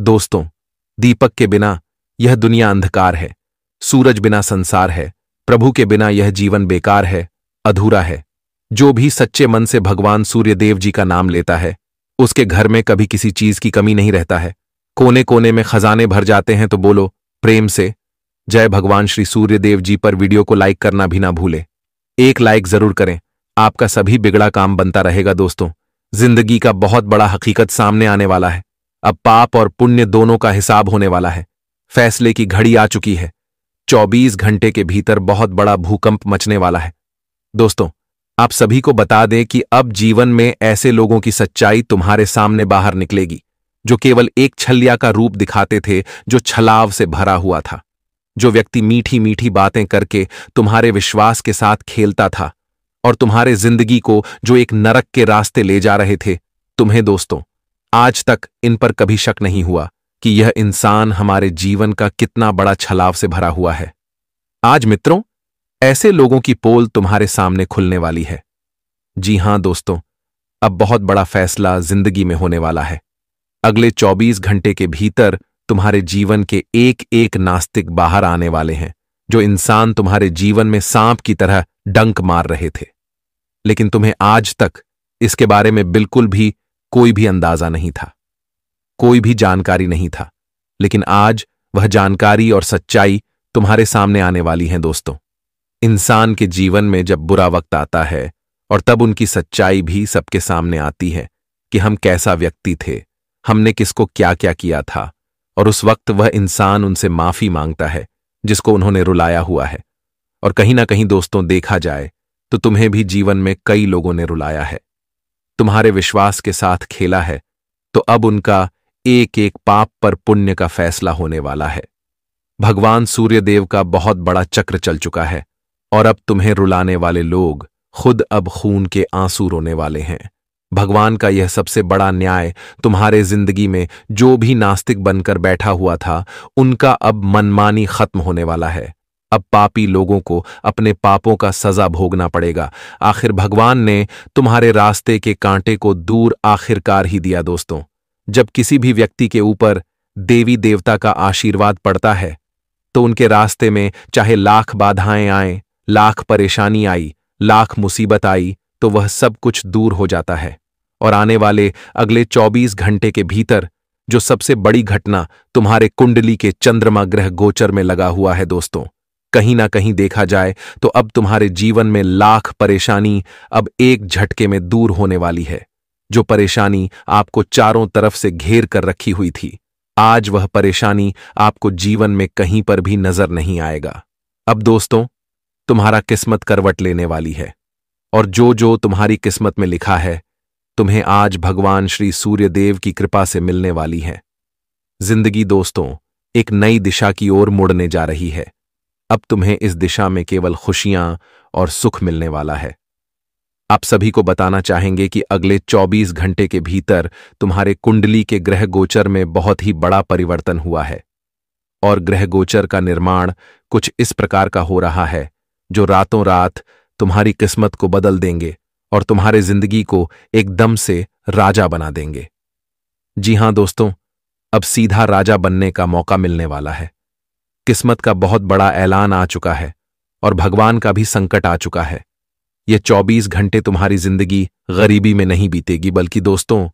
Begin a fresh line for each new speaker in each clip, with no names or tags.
दोस्तों, दीपक के बिना यह दुनिया अंधकार है, सूरज बिना संसार है, प्रभु के बिना यह जीवन बेकार है, अधूरा है। जो भी सच्चे मन से भगवान सूर्यदेव जी का नाम लेता है, उसके घर में कभी किसी चीज की कमी नहीं रहता है। कोने कोने में खजाने भर जाते हैं। तो बोलो प्रेम से जय भगवान श्री सूर्यदेव जी पर। वीडियो को लाइक करना भी ना भूले। एक लाइक जरूर करें, आपका सभी बिगड़ा काम बनता रहेगा। दोस्तों, जिंदगी का बहुत बड़ा हकीकत सामने आने वाला है। अब पाप और पुण्य दोनों का हिसाब होने वाला है। फैसले की घड़ी आ चुकी है। 24 घंटे के भीतर बहुत बड़ा भूकंप मचने वाला है। दोस्तों, आप सभी को बता दें कि अब जीवन में ऐसे लोगों की सच्चाई तुम्हारे सामने बाहर निकलेगी, जो केवल एक छलिया का रूप दिखाते थे, जो छलाव से भरा हुआ था। जो व्यक्ति मीठी मीठी बातें करके तुम्हारे विश्वास के साथ खेलता था और तुम्हारे जिंदगी को जो एक नरक के रास्ते ले जा रहे थे। तुम्हें दोस्तों, आज तक इन पर कभी शक नहीं हुआ कि यह इंसान हमारे जीवन का कितना बड़ा छलाव से भरा हुआ है। आज मित्रों, ऐसे लोगों की पोल तुम्हारे सामने खुलने वाली है। जी हां दोस्तों, अब बहुत बड़ा फैसला जिंदगी में होने वाला है। अगले 24 घंटे के भीतर तुम्हारे जीवन के एक एक नास्तिक बाहर आने वाले हैं, जो इंसान तुम्हारे जीवन में सांप की तरह डंक मार रहे थे। लेकिन तुम्हें आज तक इसके बारे में बिल्कुल भी कोई भी अंदाजा नहीं था, कोई भी जानकारी नहीं था। लेकिन आज वह जानकारी और सच्चाई तुम्हारे सामने आने वाली है। दोस्तों, इंसान के जीवन में जब बुरा वक्त आता है और तब उनकी सच्चाई भी सबके सामने आती है कि हम कैसा व्यक्ति थे, हमने किसको क्या क्या किया था, और उस वक्त वह इंसान उनसे माफी मांगता है जिसको उन्होंने रुलाया हुआ है। और कहीं ना कहीं दोस्तों, देखा जाए तो तुम्हें भी जीवन में कई लोगों ने रुलाया है, तुम्हारे विश्वास के साथ खेला है। तो अब उनका एक एक पाप पर पुण्य का फैसला होने वाला है। भगवान सूर्यदेव का बहुत बड़ा चक्र चल चुका है और अब तुम्हें रुलाने वाले लोग खुद अब खून के आंसू रोने वाले हैं। भगवान का यह सबसे बड़ा न्याय तुम्हारे जिंदगी में जो भी नास्तिक बनकर बैठा हुआ था, उनका अब मनमानी खत्म होने वाला है। अब पापी लोगों को अपने पापों का सजा भोगना पड़ेगा। आखिर भगवान ने तुम्हारे रास्ते के कांटे को दूर आखिरकार ही दिया। दोस्तों, जब किसी भी व्यक्ति के ऊपर देवी देवता का आशीर्वाद पड़ता है, तो उनके रास्ते में चाहे लाख बाधाएं आए, लाख परेशानी आई, लाख मुसीबत आई, तो वह सब कुछ दूर हो जाता है। और आने वाले अगले 24 घंटे के भीतर जो सबसे बड़ी घटना तुम्हारे कुंडली के चंद्रमा ग्रह गोचर में लगा हुआ है। दोस्तों, कहीं ना कहीं देखा जाए तो अब तुम्हारे जीवन में लाख परेशानी अब एक झटके में दूर होने वाली है। जो परेशानी आपको चारों तरफ से घेर कर रखी हुई थी, आज वह परेशानी आपको जीवन में कहीं पर भी नजर नहीं आएगा। अब दोस्तों, तुम्हारा किस्मत करवट लेने वाली है और जो जो तुम्हारी किस्मत में लिखा है, तुम्हें आज भगवान श्री सूर्यदेव की कृपा से मिलने वाली है। जिंदगी दोस्तों एक नई दिशा की ओर मुड़ने जा रही है। अब तुम्हें इस दिशा में केवल खुशियां और सुख मिलने वाला है। आप सभी को बताना चाहेंगे कि अगले 24 घंटे के भीतर तुम्हारे कुंडली के ग्रह गोचर में बहुत ही बड़ा परिवर्तन हुआ है और ग्रह गोचर का निर्माण कुछ इस प्रकार का हो रहा है, जो रातों रात तुम्हारी किस्मत को बदल देंगे और तुम्हारे जिंदगी को एकदम से राजा बना देंगे। जी हां दोस्तों, अब सीधा राजा बनने का मौका मिलने वाला है। किस्मत का बहुत बड़ा ऐलान आ चुका है और भगवान का भी संकट आ चुका है। ये 24 घंटे तुम्हारी जिंदगी गरीबी में नहीं बीतेगी, बल्कि दोस्तों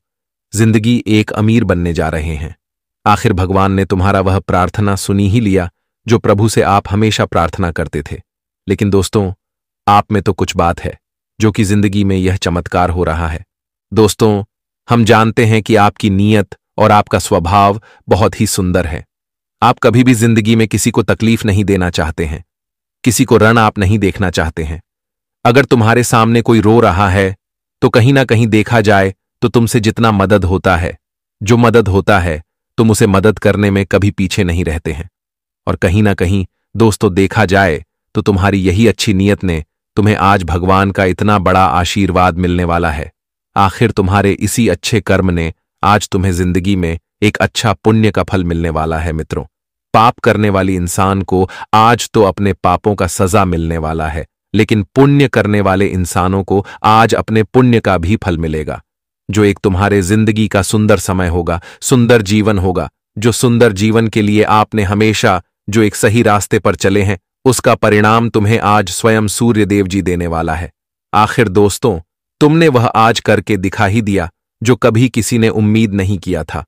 जिंदगी एक अमीर बनने जा रहे हैं। आखिर भगवान ने तुम्हारा वह प्रार्थना सुनी ही लिया जो प्रभु से आप हमेशा प्रार्थना करते थे। लेकिन दोस्तों, आप में तो कुछ बात है जो कि जिंदगी में यह चमत्कार हो रहा है। दोस्तों, हम जानते हैं कि आपकी नीयत और आपका स्वभाव बहुत ही सुंदर है। आप कभी भी जिंदगी में किसी को तकलीफ नहीं देना चाहते हैं, किसी को रण आप नहीं देखना चाहते हैं। अगर तुम्हारे सामने कोई रो रहा है तो कहीं ना कहीं देखा जाए तो तुमसे जितना मदद होता है, जो मदद होता है, तुम उसे मदद करने में कभी पीछे नहीं रहते हैं। और कहीं ना कहीं दोस्तों देखा जाए तो तुम्हारी यही अच्छी नीयत ने तुम्हें आज भगवान का इतना बड़ा आशीर्वाद मिलने वाला है। आखिर तुम्हारे इसी अच्छे कर्म ने आज तुम्हें जिंदगी में एक अच्छा पुण्य का फल मिलने वाला है। मित्रों, पाप करने वाली इंसान को आज तो अपने पापों का सजा मिलने वाला है, लेकिन पुण्य करने वाले इंसानों को आज अपने पुण्य का भी फल मिलेगा, जो एक तुम्हारे जिंदगी का सुंदर समय होगा, सुंदर जीवन होगा, जो सुंदर जीवन के लिए आपने हमेशा जो एक सही रास्ते पर चले हैं, उसका परिणाम तुम्हें आज स्वयं सूर्य देव जी देने वाला है। आखिर दोस्तों, तुमने वह आज करके दिखा ही दिया जो कभी किसी ने उम्मीद नहीं किया था।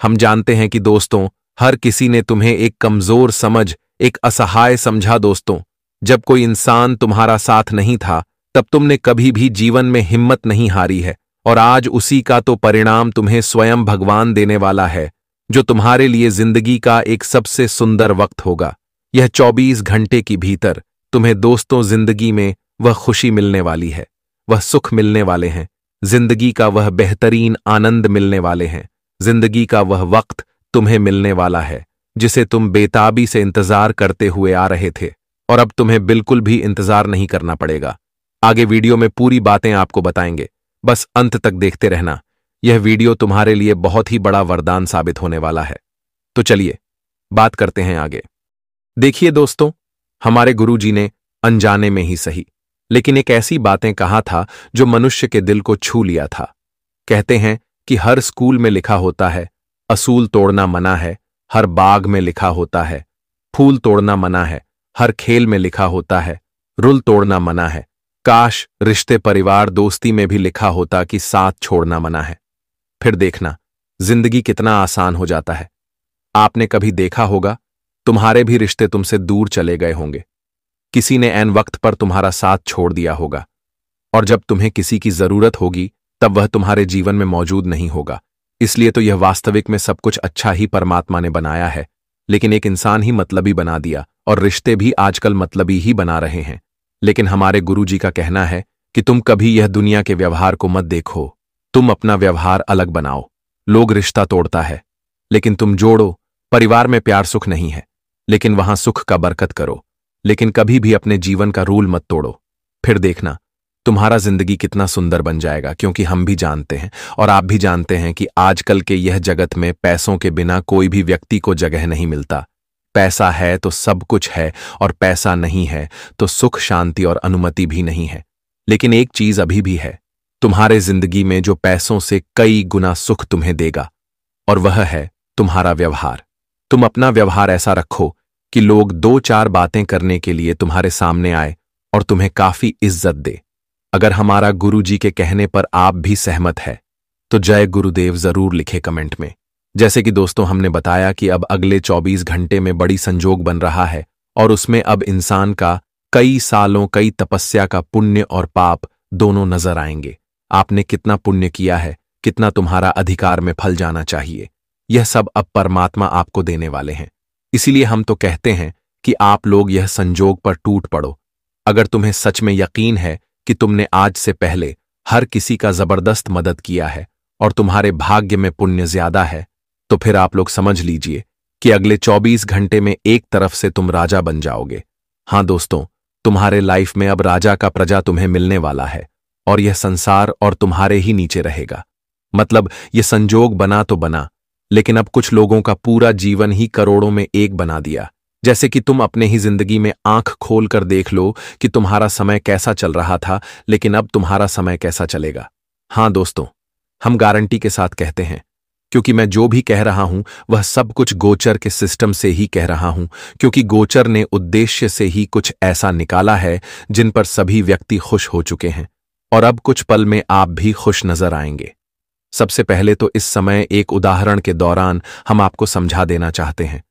हम जानते हैं कि दोस्तों, हर किसी ने तुम्हें एक कमजोर समझ, एक असहाय समझा। दोस्तों, जब कोई इंसान तुम्हारा साथ नहीं था, तब तुमने कभी भी जीवन में हिम्मत नहीं हारी है, और आज उसी का तो परिणाम तुम्हें स्वयं भगवान देने वाला है, जो तुम्हारे लिए जिंदगी का एक सबसे सुंदर वक्त होगा। यह 24 घंटे के भीतर तुम्हें दोस्तों जिंदगी में वह खुशी मिलने वाली है, वह सुख मिलने वाले हैं, जिंदगी का वह बेहतरीन आनंद मिलने वाले हैं, जिंदगी का वह वक्त तुम्हें मिलने वाला है जिसे तुम बेताबी से इंतजार करते हुए आ रहे थे, और अब तुम्हें बिल्कुल भी इंतजार नहीं करना पड़ेगा। आगे वीडियो में पूरी बातें आपको बताएंगे, बस अंत तक देखते रहना। यह वीडियो तुम्हारे लिए बहुत ही बड़ा वरदान साबित होने वाला है। तो चलिए बात करते हैं आगे। देखिए दोस्तों, हमारे गुरुजी ने अनजाने में ही सही, लेकिन एक ऐसी बातें कहा था जो मनुष्य के दिल को छू लिया था। कहते हैं कि हर स्कूल में लिखा होता है असूल तोड़ना मना है, हर बाग में लिखा होता है फूल तोड़ना मना है, हर खेल में लिखा होता है रुल तोड़ना मना है। काश रिश्ते परिवार दोस्ती में भी लिखा होता कि साथ छोड़ना मना है। फिर देखना जिंदगी कितना आसान हो जाता है। आपने कभी देखा होगा, तुम्हारे भी रिश्ते तुमसे दूर चले गए होंगे, किसी ने ऐन वक्त पर तुम्हारा साथ छोड़ दिया होगा, और जब तुम्हें किसी की जरूरत होगी तब वह तुम्हारे जीवन में मौजूद नहीं होगा। इसलिए तो यह वास्तविक में सब कुछ अच्छा ही परमात्मा ने बनाया है, लेकिन एक इंसान ही मतलबी बना दिया, और रिश्ते भी आजकल मतलबी ही बना रहे हैं। लेकिन हमारे गुरुजी का कहना है कि तुम कभी यह दुनिया के व्यवहार को मत देखो, तुम अपना व्यवहार अलग बनाओ। लोग रिश्ता तोड़ता है, लेकिन तुम जोड़ो। परिवार में प्यार सुख नहीं है, लेकिन वहां सुख का बरकत करो। लेकिन कभी भी अपने जीवन का रूल मत तोड़ो। फिर देखना तुम्हारा जिंदगी कितना सुंदर बन जाएगा, क्योंकि हम भी जानते हैं और आप भी जानते हैं कि आजकल के यह जगत में पैसों के बिना कोई भी व्यक्ति को जगह नहीं मिलता। पैसा है तो सब कुछ है, और पैसा नहीं है तो सुख, शांति और अनुमति भी नहीं है। लेकिन एक चीज अभी भी है तुम्हारे जिंदगी में जो पैसों से कई गुना सुख तुम्हें देगा, और वह है तुम्हारा व्यवहार। तुम अपना व्यवहार ऐसा रखो कि लोग 2-4 बातें करने के लिए तुम्हारे सामने आए और तुम्हें काफी इज्जत दे। अगर हमारा गुरुजी के कहने पर आप भी सहमत है तो जय गुरुदेव जरूर लिखे कमेंट में। जैसे कि दोस्तों हमने बताया कि अब अगले 24 घंटे में बड़ी संजोग बन रहा है, और उसमें अब इंसान का कई सालों, कई तपस्या का पुण्य और पाप दोनों नजर आएंगे। आपने कितना पुण्य किया है, कितना तुम्हारा अधिकार में फल जाना चाहिए, यह सब अब परमात्मा आपको देने वाले हैं। इसीलिए हम तो कहते हैं कि आप लोग यह संजोग पर टूट पड़ो। अगर तुम्हें सच में यकीन है कि तुमने आज से पहले हर किसी का जबरदस्त मदद किया है और तुम्हारे भाग्य में पुण्य ज्यादा है, तो फिर आप लोग समझ लीजिए कि अगले 24 घंटे में एक तरफ से तुम राजा बन जाओगे। हाँ दोस्तों, तुम्हारे लाइफ में अब राजा का प्रजा तुम्हें मिलने वाला है, और यह संसार और तुम्हारे ही नीचे रहेगा। मतलब यह संजोग बना तो बना, लेकिन अब कुछ लोगों का पूरा जीवन ही करोड़ों में एक बना दिया। जैसे कि तुम अपने ही जिंदगी में आंख खोल कर देख लो कि तुम्हारा समय कैसा चल रहा था, लेकिन अब तुम्हारा समय कैसा चलेगा। हाँ दोस्तों, हम गारंटी के साथ कहते हैं, क्योंकि मैं जो भी कह रहा हूं वह सब कुछ गोचर के सिस्टम से ही कह रहा हूं, क्योंकि गोचर ने उद्देश्य से ही कुछ ऐसा निकाला है जिन पर सभी व्यक्ति खुश हो चुके हैं, और अब कुछ पल में आप भी खुश नजर आएंगे। सबसे पहले तो इस समय एक उदाहरण के दौरान हम आपको समझा देना चाहते हैं,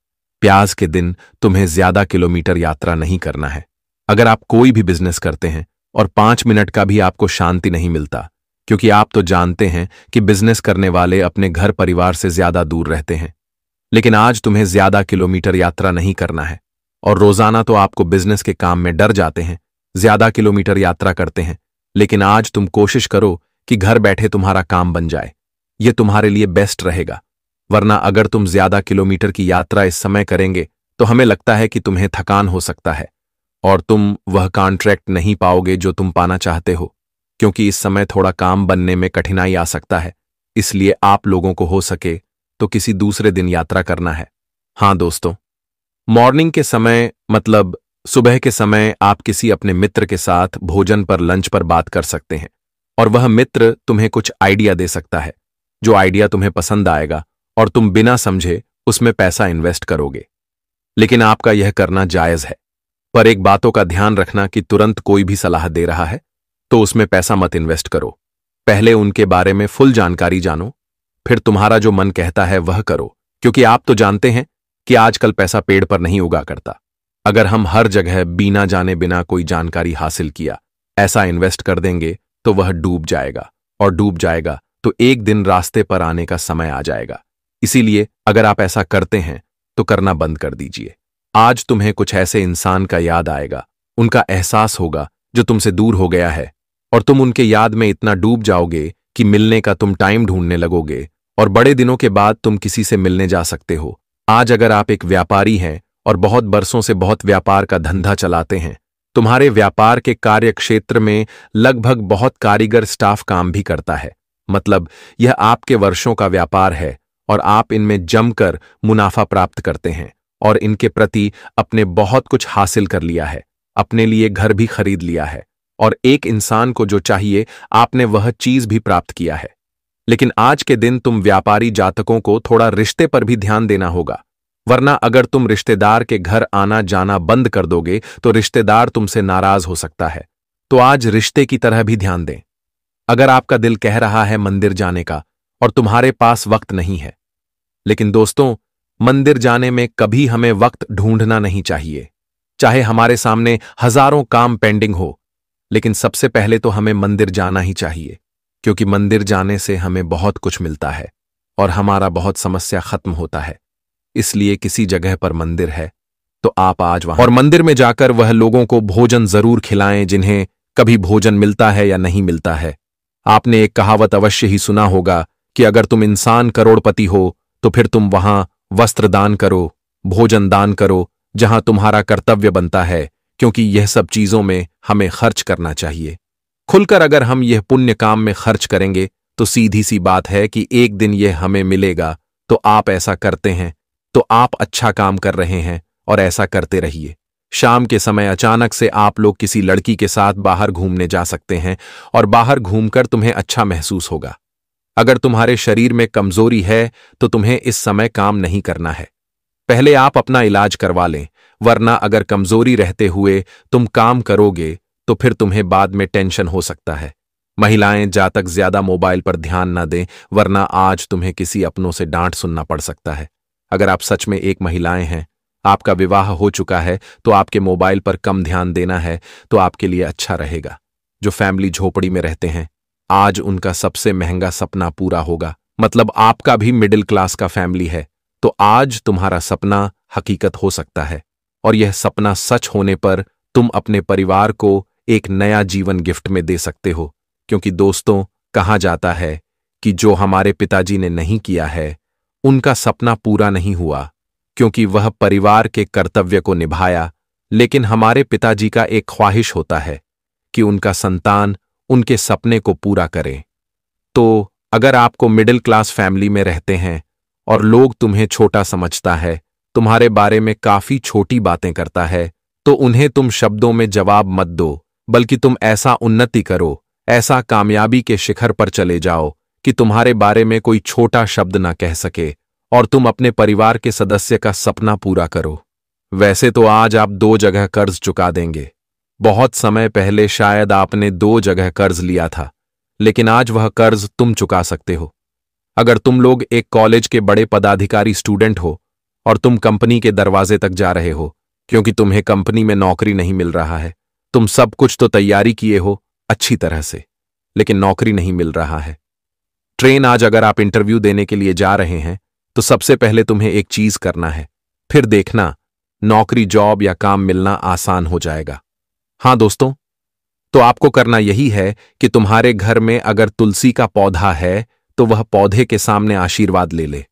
प्याज के दिन तुम्हें ज्यादा किलोमीटर यात्रा नहीं करना है। अगर आप कोई भी बिजनेस करते हैं और 5 मिनट का भी आपको शांति नहीं मिलता, क्योंकि आप तो जानते हैं कि बिजनेस करने वाले अपने घर परिवार से ज्यादा दूर रहते हैं, लेकिन आज तुम्हें ज्यादा किलोमीटर यात्रा नहीं करना है। और रोजाना तो आपको बिजनेस के काम में डर जाते हैं, ज्यादा किलोमीटर यात्रा करते हैं, लेकिन आज तुम कोशिश करो कि घर बैठे तुम्हारा काम बन जाए। यह तुम्हारे लिए बेस्ट रहेगा। वरना अगर तुम ज्यादा किलोमीटर की यात्रा इस समय करेंगे तो हमें लगता है कि तुम्हें थकान हो सकता है, और तुम वह कॉन्ट्रैक्ट नहीं पाओगे जो तुम पाना चाहते हो, क्योंकि इस समय थोड़ा काम बनने में कठिनाई आ सकता है। इसलिए आप लोगों को हो सके तो किसी दूसरे दिन यात्रा करना है। हाँ दोस्तों, मॉर्निंग के समय मतलब सुबह के समय आप किसी अपने मित्र के साथ भोजन पर, लंच पर बात कर सकते हैं, और वह मित्र तुम्हें कुछ आइडिया दे सकता है, जो आइडिया तुम्हें पसंद आएगा और तुम बिना समझे उसमें पैसा इन्वेस्ट करोगे। लेकिन आपका यह करना जायज है, पर एक बातों का ध्यान रखना कि तुरंत कोई भी सलाह दे रहा है तो उसमें पैसा मत इन्वेस्ट करो। पहले उनके बारे में फुल जानकारी जानो, फिर तुम्हारा जो मन कहता है वह करो, क्योंकि आप तो जानते हैं कि आजकल पैसा पेड़ पर नहीं उगा करता। अगर हम हर जगह बिना जाने बिना कोई जानकारी हासिल किया ऐसा इन्वेस्ट कर देंगे तो वह डूब जाएगा, और डूब जाएगा तो एक दिन रास्ते पर आने का समय आ जाएगा। इसीलिए अगर आप ऐसा करते हैं तो करना बंद कर दीजिए। आज तुम्हें कुछ ऐसे इंसान का याद आएगा, उनका एहसास होगा जो तुमसे दूर हो गया है, और तुम उनके याद में इतना डूब जाओगे कि मिलने का तुम टाइम ढूंढने लगोगे, और बड़े दिनों के बाद तुम किसी से मिलने जा सकते हो। आज अगर आप एक व्यापारी हैं और बहुत बरसों से बहुत व्यापार का धंधा चलाते हैं, तुम्हारे व्यापार के कार्य क्षेत्र में लगभग बहुत कारीगर स्टाफ काम भी करता है, मतलब यह आपके वर्षों का व्यापार है और आप इनमें जमकर मुनाफा प्राप्त करते हैं और इनके प्रति अपने बहुत कुछ हासिल कर लिया है, अपने लिए घर भी खरीद लिया है, और एक इंसान को जो चाहिए आपने वह चीज भी प्राप्त किया है। लेकिन आज के दिन तुम व्यापारी जातकों को थोड़ा रिश्ते पर भी ध्यान देना होगा, वरना अगर तुम रिश्तेदार के घर आना जाना बंद कर दोगे तो रिश्तेदार तुमसे नाराज हो सकता है। तो आज रिश्ते की तरह भी ध्यान दें। अगर आपका दिल कह रहा है मंदिर जाने का और तुम्हारे पास वक्त नहीं है, लेकिन दोस्तों, मंदिर जाने में कभी हमें वक्त ढूंढना नहीं चाहिए। चाहे हमारे सामने हजारों काम पेंडिंग हो, लेकिन सबसे पहले तो हमें मंदिर जाना ही चाहिए, क्योंकि मंदिर जाने से हमें बहुत कुछ मिलता है और हमारा बहुत समस्या खत्म होता है। इसलिए किसी जगह पर मंदिर है तो आप आज वहां, और मंदिर में जाकर वह लोगों को भोजन जरूर खिलाएं जिन्हें कभी भोजन मिलता है या नहीं मिलता है। आपने एक कहावत अवश्य ही सुना होगा कि अगर तुम इंसान करोड़पति हो तो फिर तुम वहां वस्त्र दान करो, भोजन दान करो, जहां तुम्हारा कर्तव्य बनता है, क्योंकि यह सब चीजों में हमें खर्च करना चाहिए। खुलकर अगर हम यह पुण्य काम में खर्च करेंगे तो सीधी सी बात है कि एक दिन यह हमें मिलेगा। तो आप ऐसा करते हैं तो आप अच्छा काम कर रहे हैं, और ऐसा करते रहिए। शाम के समय अचानक से आप लोग किसी लड़की के साथ बाहर घूमने जा सकते हैं, और बाहर घूमकर तुम्हें अच्छा महसूस होगा। अगर तुम्हारे शरीर में कमजोरी है तो तुम्हें इस समय काम नहीं करना है, पहले आप अपना इलाज करवा लें, वरना अगर कमजोरी रहते हुए तुम काम करोगे तो फिर तुम्हें बाद में टेंशन हो सकता है। महिलाएं जातक ज्यादा मोबाइल पर ध्यान न दें, वरना आज तुम्हें किसी अपनों से डांट सुनना पड़ सकता है। अगर आप सच में एक महिलाएं हैं, आपका विवाह हो चुका है, तो आपके मोबाइल पर कम ध्यान देना है तो आपके लिए अच्छा रहेगा। जो फैमिली झोपड़ी में रहते हैं, आज उनका सबसे महंगा सपना पूरा होगा, मतलब आपका भी मिडिल क्लास का फैमिली है, तो आज तुम्हारा सपना हकीकत हो सकता है, और यह सपना सच होने पर तुम अपने परिवार को एक नया जीवन गिफ्ट में दे सकते हो। क्योंकि दोस्तों, कहा जाता है कि जो हमारे पिताजी ने नहीं किया है उनका सपना पूरा नहीं हुआ, क्योंकि वह परिवार के कर्तव्य को निभाया। लेकिन हमारे पिताजी का एक ख्वाहिश होता है कि उनका संतान उनके सपने को पूरा करे। तो अगर आपको मिडिल क्लास फैमिली में रहते हैं और लोग तुम्हें छोटा समझता है, तुम्हारे बारे में काफी छोटी बातें करता है, तो उन्हें तुम शब्दों में जवाब मत दो, बल्कि तुम ऐसा उन्नति करो, ऐसा कामयाबी के शिखर पर चले जाओ कि तुम्हारे बारे में कोई छोटा शब्द ना कह सके, और तुम अपने परिवार के सदस्य का सपना पूरा करो। वैसे तो आज आप 2 जगह कर्ज चुका देंगे। बहुत समय पहले शायद आपने 2 जगह कर्ज लिया था, लेकिन आज वह कर्ज तुम चुका सकते हो। अगर तुम लोग एक कॉलेज के बड़े पदाधिकारी स्टूडेंट हो और तुम कंपनी के दरवाजे तक जा रहे हो, क्योंकि तुम्हें कंपनी में नौकरी नहीं मिल रहा है, तुम सब कुछ तो तैयारी किए हो अच्छी तरह से, लेकिन नौकरी नहीं मिल रहा है। ट्रेन आज अगर आप इंटरव्यू देने के लिए जा रहे हैं तो सबसे पहले तुम्हें एक चीज करना है, फिर देखना नौकरी, जॉब या काम मिलना आसान हो जाएगा। हां दोस्तों, तो आपको करना यही है कि तुम्हारे घर में अगर तुलसी का पौधा है तो वह पौधे के सामने आशीर्वाद ले ले।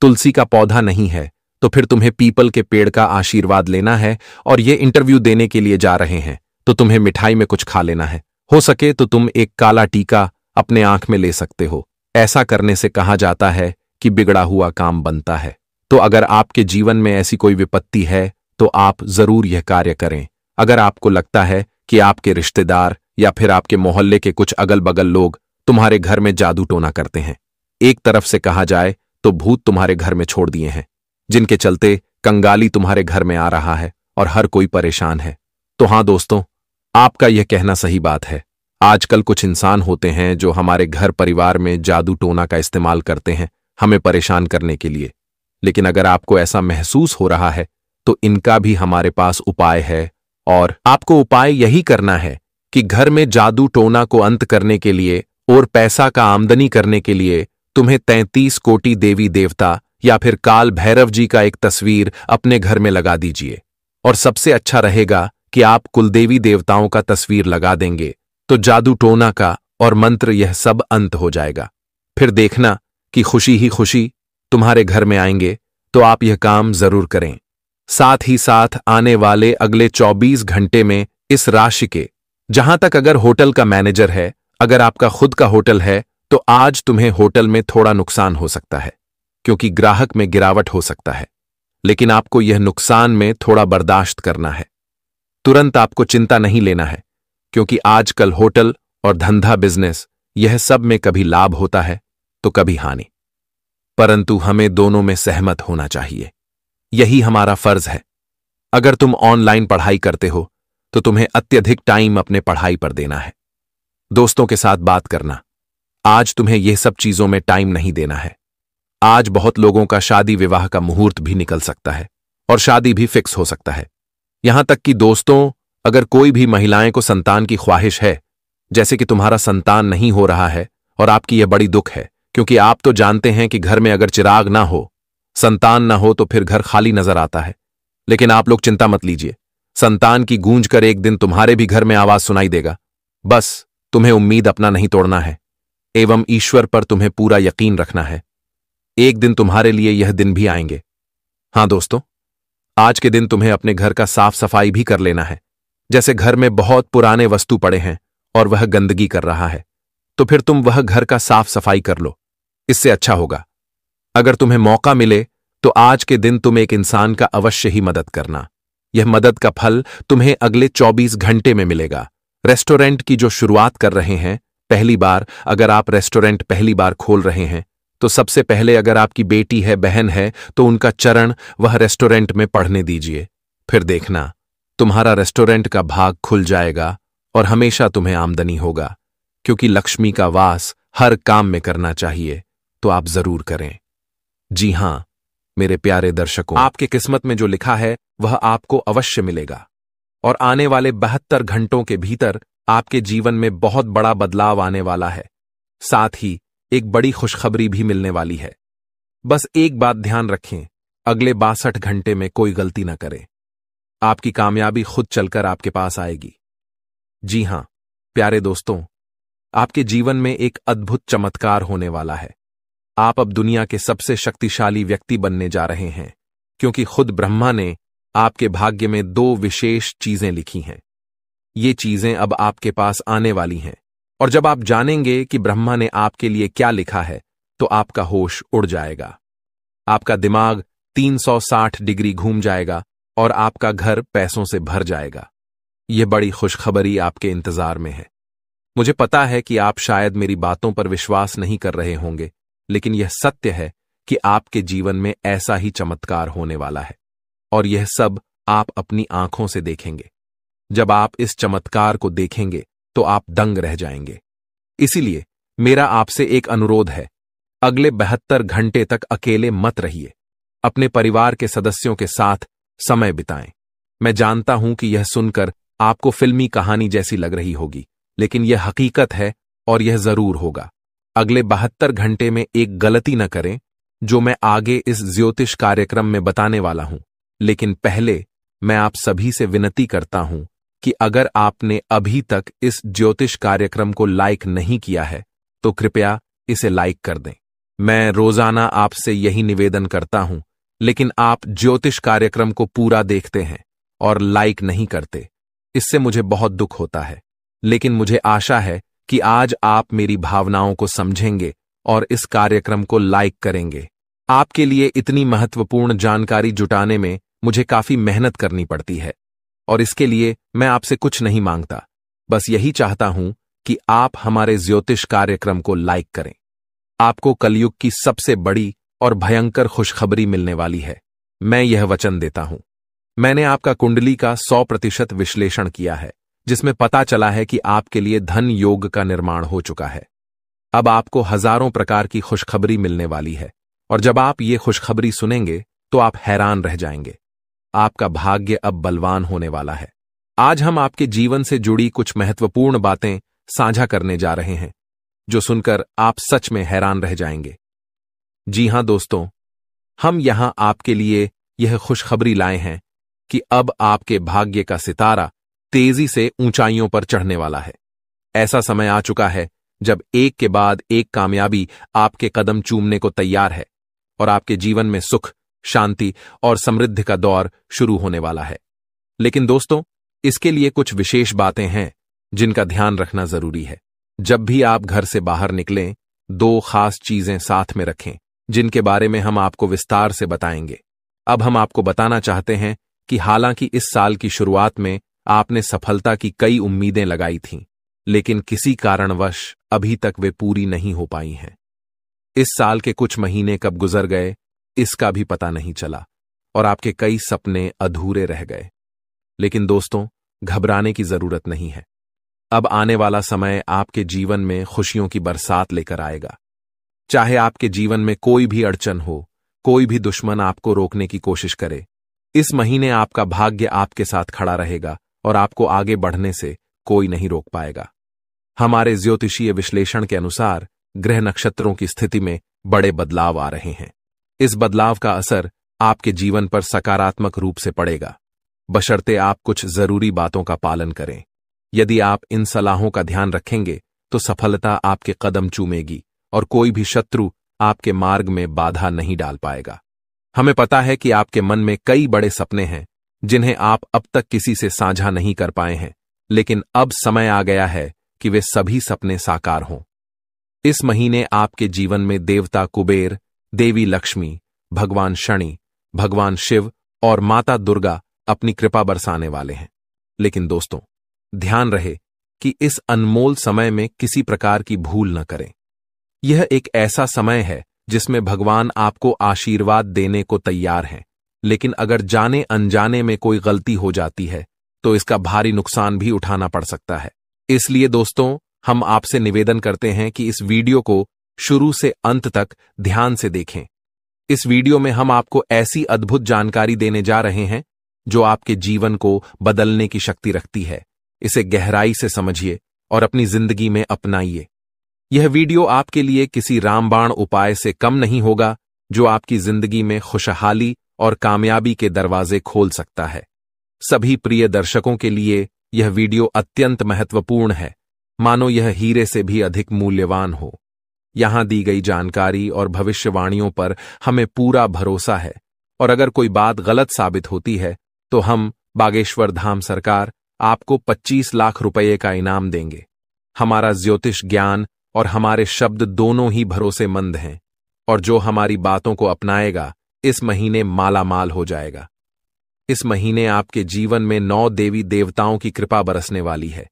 तुलसी का पौधा नहीं है तो फिर तुम्हें पीपल के पेड़ का आशीर्वाद लेना है, और ये इंटरव्यू देने के लिए जा रहे हैं तो तुम्हें मिठाई में कुछ खा लेना है। हो सके तो तुम एक काला टीका अपने आंख में ले सकते हो। ऐसा करने से कहा जाता है कि बिगड़ा हुआ काम बनता है। तो अगर आपके जीवन में ऐसी कोई विपत्ति है तो आप जरूर यह कार्य करें। अगर आपको लगता है कि आपके रिश्तेदार या फिर आपके मोहल्ले के कुछ अगल बगल लोग तुम्हारे घर में जादू टोना करते हैं, एक तरफ से कहा जाए तो भूत तुम्हारे घर में छोड़ दिए हैं, जिनके चलते कंगाली तुम्हारे घर में आ रहा है और हर कोई परेशान है। तो हाँ दोस्तों, आपका यह कहना सही बात है। आजकल कुछ इंसान होते हैं जो हमारे घर परिवार में जादू टोना का इस्तेमाल करते हैं हमें परेशान करने के लिए। लेकिन अगर आपको ऐसा महसूस हो रहा है तो इनका भी हमारे पास उपाय है, और आपको उपाय यही करना है कि घर में जादू टोना को अंत करने के लिए और पैसा का आमदनी करने के लिए तुम्हें 33 कोटि देवी देवता या फिर काल भैरव जी का एक तस्वीर अपने घर में लगा दीजिए। और सबसे अच्छा रहेगा कि आप कुलदेवी देवताओं का तस्वीर लगा देंगे तो जादू टोना का और मंत्र यह सब अंत हो जाएगा। फिर देखना कि खुशी ही खुशी तुम्हारे घर में आएंगे। तो आप यह काम जरूर करें। साथ ही साथ आने वाले अगले 24 घंटे में इस राशि के, जहां तक अगर होटल का मैनेजर है, अगर आपका खुद का होटल है, तो आज तुम्हें होटल में थोड़ा नुकसान हो सकता है क्योंकि ग्राहक में गिरावट हो सकता है। लेकिन आपको यह नुकसान में थोड़ा बर्दाश्त करना है। तुरंत आपको चिंता नहीं लेना है क्योंकि आजकल होटल और धंधा बिजनेस यह सब में कभी लाभ होता है तो कभी हानि, परंतु हमें दोनों में सहमत होना चाहिए। यही हमारा फर्ज है। अगर तुम ऑनलाइन पढ़ाई करते हो तो तुम्हें अत्यधिक टाइम अपने पढ़ाई पर देना है, दोस्तों के साथ बात करना। आज तुम्हें यह सब चीजों में टाइम नहीं देना है। आज बहुत लोगों का शादी विवाह का मुहूर्त भी निकल सकता है और शादी भी फिक्स हो सकता है। यहां तक कि दोस्तों, अगर कोई भी महिलाएं को संतान की ख्वाहिश है, जैसे कि तुम्हारा संतान नहीं हो रहा है और आपकी यह बड़ी दुख है, क्योंकि आप तो जानते हैं कि घर में अगर चिराग ना हो, संतान ना हो तो फिर घर खाली नजर आता है। लेकिन आप लोग चिंता मत लीजिए, संतान की गूंज कर एक दिन तुम्हारे भी घर में आवाज सुनाई देगा। बस तुम्हें उम्मीद अपना नहीं तोड़ना है एवं ईश्वर पर तुम्हें पूरा यकीन रखना है। एक दिन तुम्हारे लिए यह दिन भी आएंगे। हां दोस्तों, आज के दिन तुम्हें अपने घर का साफ सफाई भी कर लेना है। जैसे घर में बहुत पुराने वस्तु पड़े हैं और वह गंदगी कर रहा है, तो फिर तुम वह घर का साफ सफाई कर लो, इससे अच्छा होगा। अगर तुम्हें मौका मिले तो आज के दिन तुम एक इंसान का अवश्य ही मदद करना। यह मदद का फल तुम्हें अगले 24 घंटे में मिलेगा। रेस्टोरेंट की जो शुरुआत कर रहे हैं, पहली बार अगर आप रेस्टोरेंट पहली बार खोल रहे हैं, तो सबसे पहले अगर आपकी बेटी है, बहन है, तो उनका चरण वह रेस्टोरेंट में पढ़ने दीजिए। फिर देखना तुम्हारा रेस्टोरेंट का भाग खुल जाएगा और हमेशा तुम्हें आमदनी होगा, क्योंकि लक्ष्मी का वास हर काम में करना चाहिए। तो आप जरूर करें। जी हां मेरे प्यारे दर्शकों, आपके किस्मत में जो लिखा है वह आपको अवश्य मिलेगा और आने वाले 72 घंटों के भीतर आपके जीवन में बहुत बड़ा बदलाव आने वाला है। साथ ही एक बड़ी खुशखबरी भी मिलने वाली है। बस एक बात ध्यान रखें, अगले 62 घंटे में कोई गलती ना करें। आपकी कामयाबी खुद चलकर आपके पास आएगी। जी हां प्यारे दोस्तों, आपके जीवन में एक अद्भुत चमत्कार होने वाला है। आप अब दुनिया के सबसे शक्तिशाली व्यक्ति बनने जा रहे हैं, क्योंकि खुद ब्रह्मा ने आपके भाग्य में 2 विशेष चीजें लिखी हैं। ये चीजें अब आपके पास आने वाली हैं, और जब आप जानेंगे कि ब्रह्मा ने आपके लिए क्या लिखा है, तो आपका होश उड़ जाएगा। आपका दिमाग 360 डिग्री घूम जाएगा और आपका घर पैसों से भर जाएगा। यह बड़ी खुशखबरी आपके इंतजार में है। मुझे पता है कि आप शायद मेरी बातों पर विश्वास नहीं कर रहे होंगे, लेकिन यह सत्य है कि आपके जीवन में ऐसा ही चमत्कार होने वाला है, और यह सब आप अपनी आंखों से देखेंगे। जब आप इस चमत्कार को देखेंगे तो आप दंग रह जाएंगे। इसीलिए मेरा आपसे एक अनुरोध है, अगले 72 घंटे तक अकेले मत रहिए। अपने परिवार के सदस्यों के साथ समय बिताएं। मैं जानता हूं कि यह सुनकर आपको फिल्मी कहानी जैसी लग रही होगी, लेकिन यह हकीकत है और यह जरूर होगा। अगले 72 घंटे में एक गलती न करें, जो मैं आगे इस ज्योतिष कार्यक्रम में बताने वाला हूं। लेकिन पहले मैं आप सभी से विनती करता हूं कि अगर आपने अभी तक इस ज्योतिष कार्यक्रम को लाइक नहीं किया है, तो कृपया इसे लाइक कर दें। मैं रोजाना आपसे यही निवेदन करता हूं, लेकिन आप ज्योतिष कार्यक्रम को पूरा देखते हैं और लाइक नहीं करते। इससे मुझे बहुत दुख होता है, लेकिन मुझे आशा है कि आज आप मेरी भावनाओं को समझेंगे और इस कार्यक्रम को लाइक करेंगे। आपके लिए इतनी महत्वपूर्ण जानकारी जुटाने में मुझे काफी मेहनत करनी पड़ती है, और इसके लिए मैं आपसे कुछ नहीं मांगता, बस यही चाहता हूं कि आप हमारे ज्योतिष कार्यक्रम को लाइक करें। आपको कलयुग की सबसे बड़ी और भयंकर खुशखबरी मिलने वाली है। मैं यह वचन देता हूं। मैंने आपका कुंडली का 100% विश्लेषण किया है, जिसमें पता चला है कि आपके लिए धन योग का निर्माण हो चुका है। अब आपको हजारों प्रकार की खुशखबरी मिलने वाली है, और जब आप ये खुशखबरी सुनेंगे तो आप हैरान रह जाएंगे। आपका भाग्य अब बलवान होने वाला है। आज हम आपके जीवन से जुड़ी कुछ महत्वपूर्ण बातें साझा करने जा रहे हैं, जो सुनकर आप सच में हैरान रह जाएंगे। जी हां दोस्तों, हम यहां आपके लिए यह खुशखबरी लाए हैं कि अब आपके भाग्य का सितारा तेजी से ऊंचाइयों पर चढ़ने वाला है। ऐसा समय आ चुका है जब एक के बाद एक कामयाबी आपके कदम चूमने को तैयार है, और आपके जीवन में सुख, शांति और समृद्धि का दौर शुरू होने वाला है। लेकिन दोस्तों, इसके लिए कुछ विशेष बातें हैं जिनका ध्यान रखना जरूरी है। जब भी आप घर से बाहर निकलें, 2 खास चीजें साथ में रखें, जिनके बारे में हम आपको विस्तार से बताएंगे। अब हम आपको बताना चाहते हैं कि हालांकि इस साल की शुरुआत में आपने सफलता की कई उम्मीदें लगाई थीं, लेकिन किसी कारणवश अभी तक वे पूरी नहीं हो पाई हैं। इस साल के कुछ महीने कब गुजर गए, इसका भी पता नहीं चला, और आपके कई सपने अधूरे रह गए। लेकिन दोस्तों, घबराने की जरूरत नहीं है। अब आने वाला समय आपके जीवन में खुशियों की बरसात लेकर आएगा। चाहे आपके जीवन में कोई भी अड़चन हो, कोई भी दुश्मन आपको रोकने की कोशिश करे, इस महीने आपका भाग्य आपके साथ खड़ा रहेगा और आपको आगे बढ़ने से कोई नहीं रोक पाएगा। हमारे ज्योतिषीय विश्लेषण के अनुसार ग्रह नक्षत्रों की स्थिति में बड़े बदलाव आ रहे हैं। इस बदलाव का असर आपके जीवन पर सकारात्मक रूप से पड़ेगा, बशर्ते आप कुछ जरूरी बातों का पालन करें। यदि आप इन सलाहों का ध्यान रखेंगे तो सफलता आपके कदम चूमेगी और कोई भी शत्रु आपके मार्ग में बाधा नहीं डाल पाएगा। हमें पता है कि आपके मन में कई बड़े सपने हैं जिन्हें आप अब तक किसी से साझा नहीं कर पाए हैं, लेकिन अब समय आ गया है कि वे सभी सपने साकार हों। इस महीने आपके जीवन में देवता कुबेर, देवी लक्ष्मी, भगवान शनि, भगवान शिव और माता दुर्गा अपनी कृपा बरसाने वाले हैं। लेकिन दोस्तों, ध्यान रहे कि इस अनमोल समय में किसी प्रकार की भूल न करें। यह एक ऐसा समय है जिसमें भगवान आपको आशीर्वाद देने को तैयार हैं, लेकिन अगर जाने अनजाने में कोई गलती हो जाती है तो इसका भारी नुकसान भी उठाना पड़ सकता है। इसलिए दोस्तों, हम आपसे निवेदन करते हैं कि इस वीडियो को शुरू से अंत तक ध्यान से देखें। इस वीडियो में हम आपको ऐसी अद्भुत जानकारी देने जा रहे हैं जो आपके जीवन को बदलने की शक्ति रखती है। इसे गहराई से समझिए और अपनी जिंदगी में अपनाइए। यह वीडियो आपके लिए किसी रामबाण उपाय से कम नहीं होगा, जो आपकी जिंदगी में खुशहाली और कामयाबी के दरवाजे खोल सकता है। सभी प्रिय दर्शकों के लिए यह वीडियो अत्यंत महत्वपूर्ण है, मानो यह हीरे से भी अधिक मूल्यवान हो। यहां दी गई जानकारी और भविष्यवाणियों पर हमें पूरा भरोसा है, और अगर कोई बात गलत साबित होती है तो हम बागेश्वर धाम सरकार आपको 25 लाख रुपये का इनाम देंगे। हमारा ज्योतिष ज्ञान और हमारे शब्द दोनों ही भरोसेमंद हैं, और जो हमारी बातों को अपनाएगा इस महीने मालामाल हो जाएगा। इस महीने आपके जीवन में 9 देवी देवताओं की कृपा बरसने वाली है,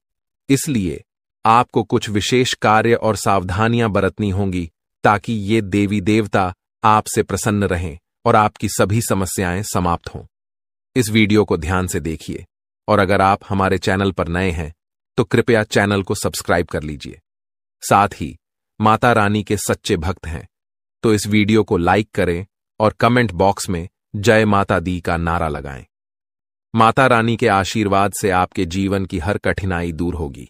इसलिए आपको कुछ विशेष कार्य और सावधानियां बरतनी होंगी ताकि ये देवी देवता आपसे प्रसन्न रहें और आपकी सभी समस्याएं समाप्त हों। इस वीडियो को ध्यान से देखिए, और अगर आप हमारे चैनल पर नए हैं तो कृपया चैनल को सब्सक्राइब कर लीजिए। साथ ही माता रानी के सच्चे भक्त हैं तो इस वीडियो को लाइक करें और कमेंट बॉक्स में जय माता दी का नारा लगाएं। माता रानी के आशीर्वाद से आपके जीवन की हर कठिनाई दूर होगी।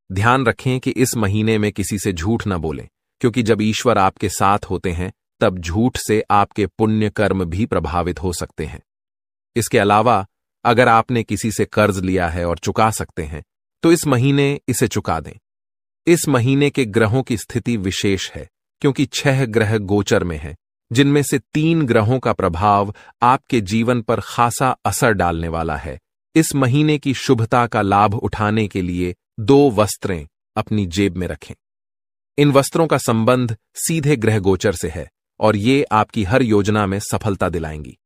ध्यान रखें कि इस महीने में किसी से झूठ न बोलें, क्योंकि जब ईश्वर आपके साथ होते हैं तब झूठ से आपके पुण्य कर्म भी प्रभावित हो सकते हैं। इसके अलावा अगर आपने किसी से कर्ज लिया है और चुका सकते हैं तो इस महीने इसे चुका दें। इस महीने के ग्रहों की स्थिति विशेष है, क्योंकि 6 ग्रह गोचर में हैं, जिनमें से 3 ग्रहों का प्रभाव आपके जीवन पर खासा असर डालने वाला है। इस महीने की शुभता का लाभ उठाने के लिए 2 वस्त्रें अपनी जेब में रखें। इन वस्त्रों का संबंध सीधे ग्रह गोचर से है और ये आपकी हर योजना में सफलता दिलाएंगी।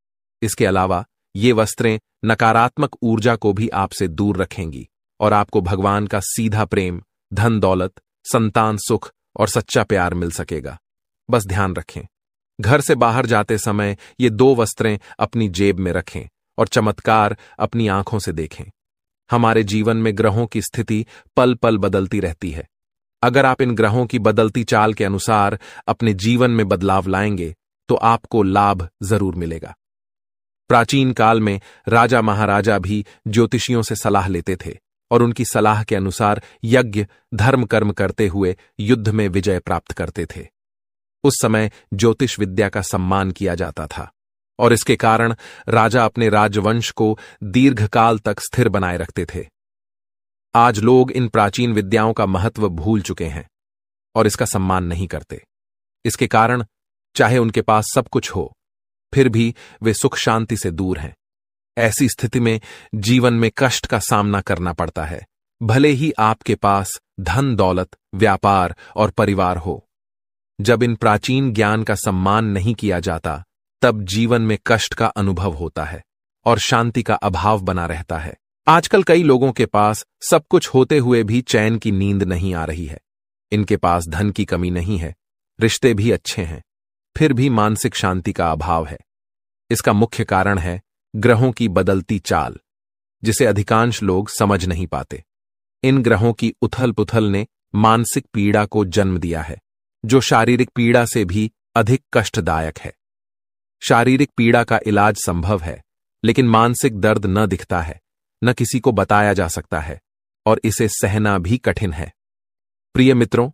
इसके अलावा ये वस्त्रें नकारात्मक ऊर्जा को भी आपसे दूर रखेंगी और आपको भगवान का सीधा प्रेम, धन दौलत, संतान सुख और सच्चा प्यार मिल सकेगा। बस ध्यान रखें, घर से बाहर जाते समय ये 2 वस्त्रें अपनी जेब में रखें और चमत्कार अपनी आंखों से देखें। हमारे जीवन में ग्रहों की स्थिति पल पल बदलती रहती है। अगर आप इन ग्रहों की बदलती चाल के अनुसार अपने जीवन में बदलाव लाएंगे तो आपको लाभ जरूर मिलेगा। प्राचीन काल में राजा महाराजा भी ज्योतिषियों से सलाह लेते थे और उनकी सलाह के अनुसार यज्ञ धर्म कर्म करते हुए युद्ध में विजय प्राप्त करते थे। उस समय ज्योतिष विद्या का सम्मान किया जाता था और इसके कारण राजा अपने राजवंश को दीर्घकाल तक स्थिर बनाए रखते थे। आज लोग इन प्राचीन विद्याओं का महत्व भूल चुके हैं और इसका सम्मान नहीं करते। इसके कारण चाहे उनके पास सब कुछ हो, फिर भी वे सुख शांति से दूर हैं। ऐसी स्थिति में जीवन में कष्ट का सामना करना पड़ता है, भले ही आपके पास धन दौलत, व्यापार और परिवार हो। जब इन प्राचीन ज्ञान का सम्मान नहीं किया जाता, तब जीवन में कष्ट का अनुभव होता है और शांति का अभाव बना रहता है। आजकल कई लोगों के पास सब कुछ होते हुए भी चैन की नींद नहीं आ रही है। इनके पास धन की कमी नहीं है, रिश्ते भी अच्छे हैं, फिर भी मानसिक शांति का अभाव है। इसका मुख्य कारण है ग्रहों की बदलती चाल, जिसे अधिकांश लोग समझ नहीं पाते। इन ग्रहों की उथल पुथल ने मानसिक पीड़ा को जन्म दिया है, जो शारीरिक पीड़ा से भी अधिक कष्टदायक है। शारीरिक पीड़ा का इलाज संभव है, लेकिन मानसिक दर्द न दिखता है, न किसी को बताया जा सकता है और इसे सहना भी कठिन है। प्रिय मित्रों,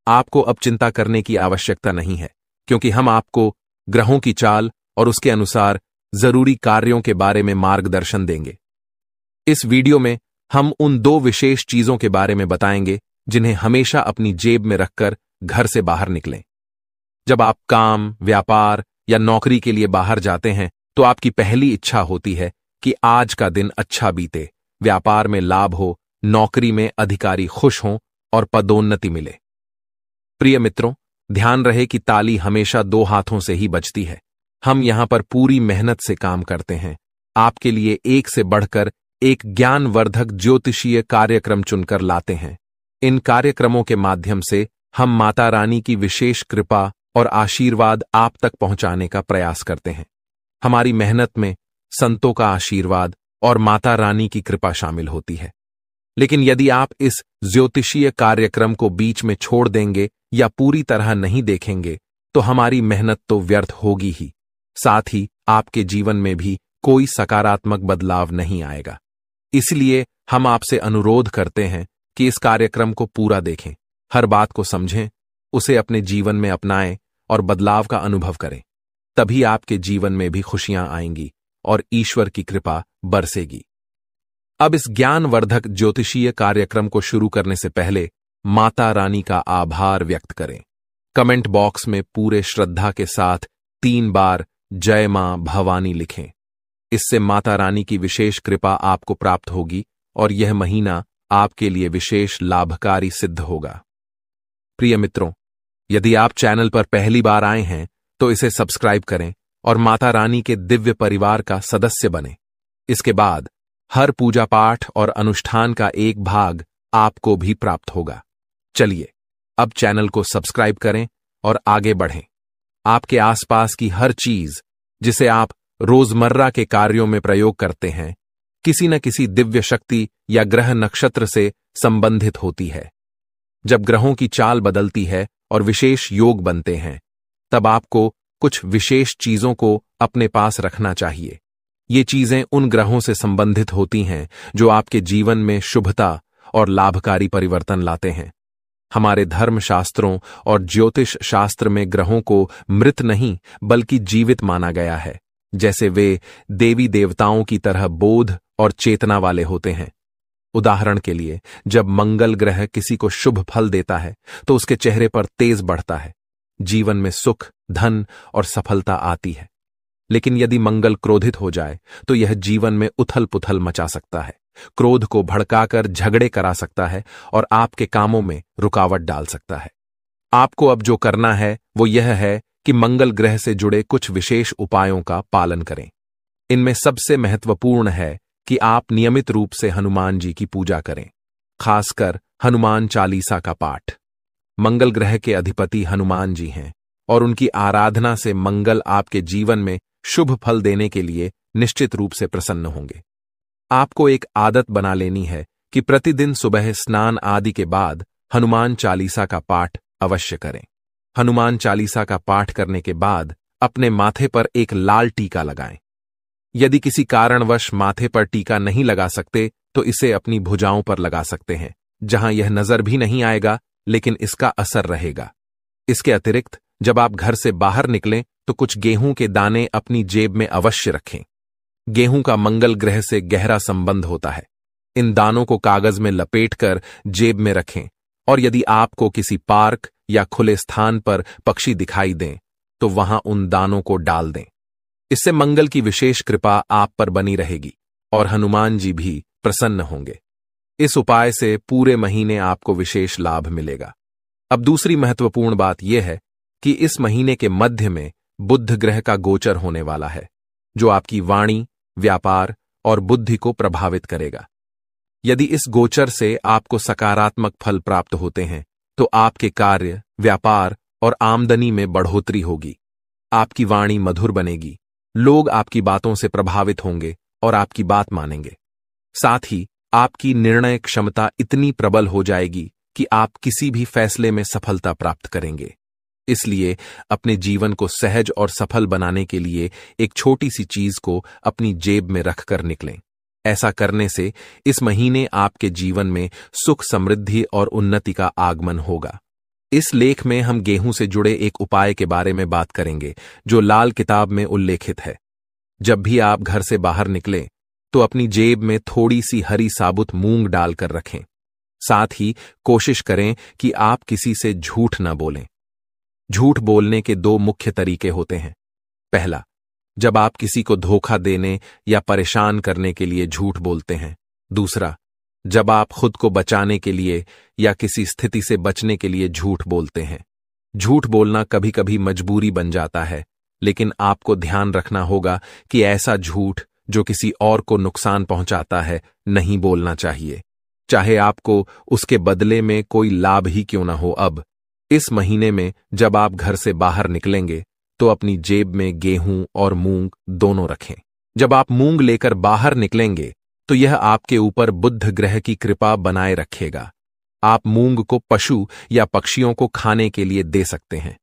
आपको अब चिंता करने की आवश्यकता नहीं है, क्योंकि हम आपको ग्रहों की चाल और उसके अनुसार जरूरी कार्यों के बारे में मार्गदर्शन देंगे। इस वीडियो में हम उन 2 विशेष चीजों के बारे में बताएंगे जिन्हें हमेशा अपनी जेब में रखकर घर से बाहर निकलें। जब आप काम, व्यापार या नौकरी के लिए बाहर जाते हैं तो आपकी पहली इच्छा होती है कि आज का दिन अच्छा बीते, व्यापार में लाभ हो, नौकरी में अधिकारी खुश हों और पदोन्नति मिले। प्रिय मित्रों, ध्यान रहे कि ताली हमेशा 2 हाथों से ही बजती है। हम यहां पर पूरी मेहनत से काम करते हैं, आपके लिए एक से बढ़कर एक ज्ञानवर्धक ज्योतिषीय कार्यक्रम चुनकर लाते हैं। इन कार्यक्रमों के माध्यम से हम माता रानी की विशेष कृपा और आशीर्वाद आप तक पहुंचाने का प्रयास करते हैं। हमारी मेहनत में संतों का आशीर्वाद और माता रानी की कृपा शामिल होती है। लेकिन यदि आप इस ज्योतिषीय कार्यक्रम को बीच में छोड़ देंगे या पूरी तरह नहीं देखेंगे तो हमारी मेहनत तो व्यर्थ होगी ही, साथ ही आपके जीवन में भी कोई सकारात्मक बदलाव नहीं आएगा। इसलिए हम आपसे अनुरोध करते हैं कि इस कार्यक्रम को पूरा देखें, हर बात को समझें, उसे अपने जीवन में अपनाएं और बदलाव का अनुभव करें। तभी आपके जीवन में भी खुशियां आएंगी और ईश्वर की कृपा बरसेगी। अब इस ज्ञानवर्धक ज्योतिषीय कार्यक्रम को शुरू करने से पहले माता रानी का आभार व्यक्त करें। कमेंट बॉक्स में पूरे श्रद्धा के साथ 3 बार जय मां भवानी लिखें। इससे माता रानी की विशेष कृपा आपको प्राप्त होगी और यह महीना आपके लिए विशेष लाभकारी सिद्ध होगा। प्रिय मित्रों, यदि आप चैनल पर पहली बार आए हैं तो इसे सब्सक्राइब करें और माता रानी के दिव्य परिवार का सदस्य बनें। इसके बाद हर पूजा पाठ और अनुष्ठान का एक भाग आपको भी प्राप्त होगा। चलिए अब चैनल को सब्सक्राइब करें और आगे बढ़ें। आपके आसपास की हर चीज जिसे आप रोजमर्रा के कार्यों में प्रयोग करते हैं, किसी न किसी दिव्य शक्ति या ग्रह नक्षत्र से संबंधित होती है। जब ग्रहों की चाल बदलती है और विशेष योग बनते हैं, तब आपको कुछ विशेष चीजों को अपने पास रखना चाहिए। ये चीजें उन ग्रहों से संबंधित होती हैं जो आपके जीवन में शुभता और लाभकारी परिवर्तन लाते हैं। हमारे धर्मशास्त्रों और ज्योतिष शास्त्र में ग्रहों को मृत नहीं बल्कि जीवित माना गया है, जैसे वे देवी देवताओं की तरह बोध और चेतना वाले होते हैं। उदाहरण के लिए, जब मंगल ग्रह किसी को शुभ फल देता है तो उसके चेहरे पर तेज बढ़ता है, जीवन में सुख, धन और सफलता आती है। लेकिन यदि मंगल क्रोधित हो जाए तो यह जीवन में उथल पुथल मचा सकता है, क्रोध को भड़काकर झगड़े करा सकता है और आपके कामों में रुकावट डाल सकता है। आपको अब जो करना है वो यह है कि मंगल ग्रह से जुड़े कुछ विशेष उपायों का पालन करें। इनमें सबसे महत्वपूर्ण है कि आप नियमित रूप से हनुमान जी की पूजा करें, खासकर हनुमान चालीसा का पाठ। मंगल ग्रह के अधिपति हनुमान जी हैं और उनकी आराधना से मंगल आपके जीवन में शुभ फल देने के लिए निश्चित रूप से प्रसन्न होंगे। आपको एक आदत बना लेनी है कि प्रतिदिन सुबह स्नान आदि के बाद हनुमान चालीसा का पाठ अवश्य करें। हनुमान चालीसा का पाठ करने के बाद अपने माथे पर एक लाल टीका लगाएं। यदि किसी कारणवश माथे पर टीका नहीं लगा सकते तो इसे अपनी भुजाओं पर लगा सकते हैं, जहां यह नजर भी नहीं आएगा लेकिन इसका असर रहेगा। इसके अतिरिक्त जब आप घर से बाहर निकलें तो कुछ गेहूं के दाने अपनी जेब में अवश्य रखें। गेहूं का मंगल ग्रह से गहरा संबंध होता है। इन दानों को कागज में लपेटकर जेब में रखें और यदि आपको किसी पार्क या खुले स्थान पर पक्षी दिखाई दें तो वहां उन दानों को डाल दें। इससे मंगल की विशेष कृपा आप पर बनी रहेगी और हनुमान जी भी प्रसन्न होंगे। इस उपाय से पूरे महीने आपको विशेष लाभ मिलेगा। अब दूसरी महत्वपूर्ण बात यह है कि इस महीने के मध्य में बुध ग्रह का गोचर होने वाला है, जो आपकी वाणी, व्यापार और बुद्धि को प्रभावित करेगा। यदि इस गोचर से आपको सकारात्मक फल प्राप्त होते हैं तो आपके कार्य, व्यापार और आमदनी में बढ़ोतरी होगी। आपकी वाणी मधुर बनेगी, लोग आपकी बातों से प्रभावित होंगे और आपकी बात मानेंगे। साथ ही आपकी निर्णय क्षमता इतनी प्रबल हो जाएगी कि आप किसी भी फैसले में सफलता प्राप्त करेंगे। इसलिए अपने जीवन को सहज और सफल बनाने के लिए एक छोटी सी चीज को अपनी जेब में रखकर निकलें। ऐसा करने से इस महीने आपके जीवन में सुख, समृद्धि और उन्नति का आगमन होगा। इस लेख में हम गेहूं से जुड़े एक उपाय के बारे में बात करेंगे जो लाल किताब में उल्लेखित है। जब भी आप घर से बाहर निकलें तो अपनी जेब में थोड़ी सी हरी साबुत मूंग डालकर रखें। साथ ही कोशिश करें कि आप किसी से झूठ न बोलें। झूठ बोलने के दो मुख्य तरीके होते हैं। पहला, जब आप किसी को धोखा देने या परेशान करने के लिए झूठ बोलते हैं। दूसरा, जब आप खुद को बचाने के लिए या किसी स्थिति से बचने के लिए झूठ बोलते हैं। झूठ बोलना कभी कभी मजबूरी बन जाता है, लेकिन आपको ध्यान रखना होगा कि ऐसा झूठ जो किसी और को नुकसान पहुंचाता है नहीं बोलना चाहिए, चाहे आपको उसके बदले में कोई लाभ ही क्यों ना हो। अब इस महीने में जब आप घर से बाहर निकलेंगे तो अपनी जेब में गेहूं और मूंग दोनों रखें। जब आप मूंग लेकर बाहर निकलेंगे तो यह आपके ऊपर बुध ग्रह की कृपा बनाए रखेगा। आप मूंग को पशु या पक्षियों को खाने के लिए दे सकते हैं।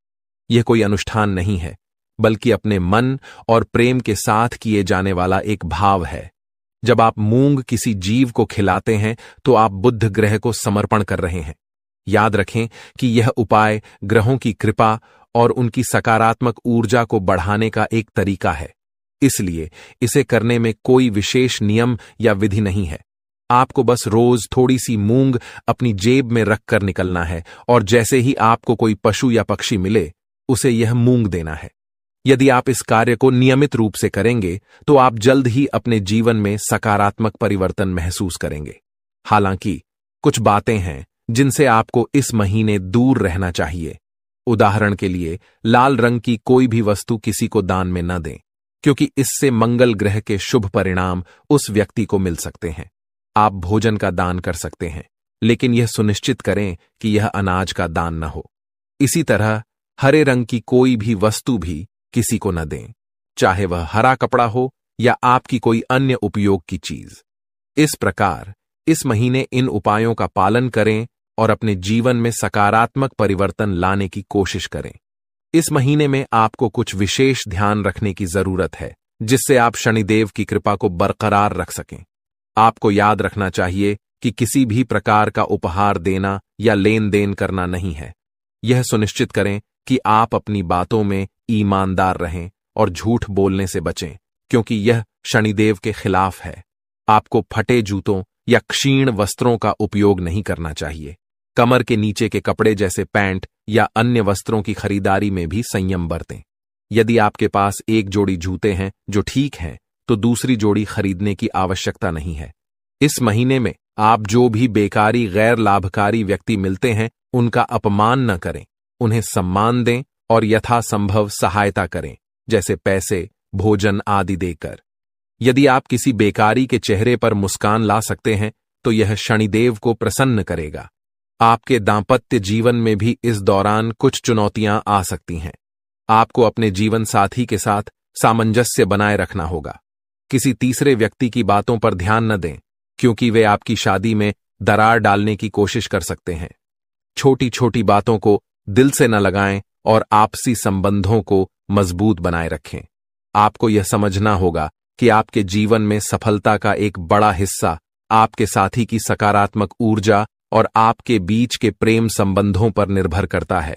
यह कोई अनुष्ठान नहीं है, बल्कि अपने मन और प्रेम के साथ किए जाने वाला एक भाव है। जब आप मूंग किसी जीव को खिलाते हैं तो आप बुध ग्रह को समर्पण कर रहे हैं। याद रखें कि यह उपाय ग्रहों की कृपा और उनकी सकारात्मक ऊर्जा को बढ़ाने का एक तरीका है, इसलिए इसे करने में कोई विशेष नियम या विधि नहीं है। आपको बस रोज थोड़ी सी मूंग अपनी जेब में रखकर निकलना है और जैसे ही आपको कोई पशु या पक्षी मिले उसे यह मूंग देना है। यदि आप इस कार्य को नियमित रूप से करेंगे तो आप जल्द ही अपने जीवन में सकारात्मक परिवर्तन महसूस करेंगे। हालांकि कुछ बातें हैं जिनसे आपको इस महीने दूर रहना चाहिए। उदाहरण के लिए, लाल रंग की कोई भी वस्तु किसी को दान में न दें, क्योंकि इससे मंगल ग्रह के शुभ परिणाम उस व्यक्ति को मिल सकते हैं। आप भोजन का दान कर सकते हैं, लेकिन यह सुनिश्चित करें कि यह अनाज का दान न हो। इसी तरह हरे रंग की कोई भी वस्तु भी किसी को न दें, चाहे वह हरा कपड़ा हो या आपकी कोई अन्य उपयोग की चीज। इस प्रकार इस महीने इन उपायों का पालन करें और अपने जीवन में सकारात्मक परिवर्तन लाने की कोशिश करें। इस महीने में आपको कुछ विशेष ध्यान रखने की जरूरत है, जिससे आप शनिदेव की कृपा को बरकरार रख सकें। आपको याद रखना चाहिए कि किसी भी प्रकार का उपहार देना या लेन देन करना नहीं है। यह सुनिश्चित करें कि आप अपनी बातों में ईमानदार रहें और झूठ बोलने से बचें, क्योंकि यह शनिदेव के खिलाफ है। आपको फटे जूतों या क्षीण वस्त्रों का उपयोग नहीं करना चाहिए। कमर के नीचे के कपड़े जैसे पैंट या अन्य वस्त्रों की खरीदारी में भी संयम बरतें। यदि आपके पास एक जोड़ी जूते हैं जो ठीक हैं, तो दूसरी जोड़ी खरीदने की आवश्यकता नहीं है। इस महीने में आप जो भी बेकारी, गैर लाभकारी व्यक्ति मिलते हैं उनका अपमान न करें, उन्हें सम्मान दें और यथासंभव सहायता करें, जैसे पैसे, भोजन आदि देकर। यदि आप किसी बेकारी के चेहरे पर मुस्कान ला सकते हैं तो यह शनिदेव को प्रसन्न करेगा। आपके दांपत्य जीवन में भी इस दौरान कुछ चुनौतियां आ सकती हैं। आपको अपने जीवन साथी के साथ सामंजस्य बनाए रखना होगा। किसी तीसरे व्यक्ति की बातों पर ध्यान न दें, क्योंकि वे आपकी शादी में दरार डालने की कोशिश कर सकते हैं। छोटी छोटी बातों को दिल से न लगाएं और आपसी संबंधों को मजबूत बनाए रखें। आपको यह समझना होगा कि आपके जीवन में सफलता का एक बड़ा हिस्सा आपके साथी की सकारात्मक ऊर्जा और आपके बीच के प्रेम संबंधों पर निर्भर करता है।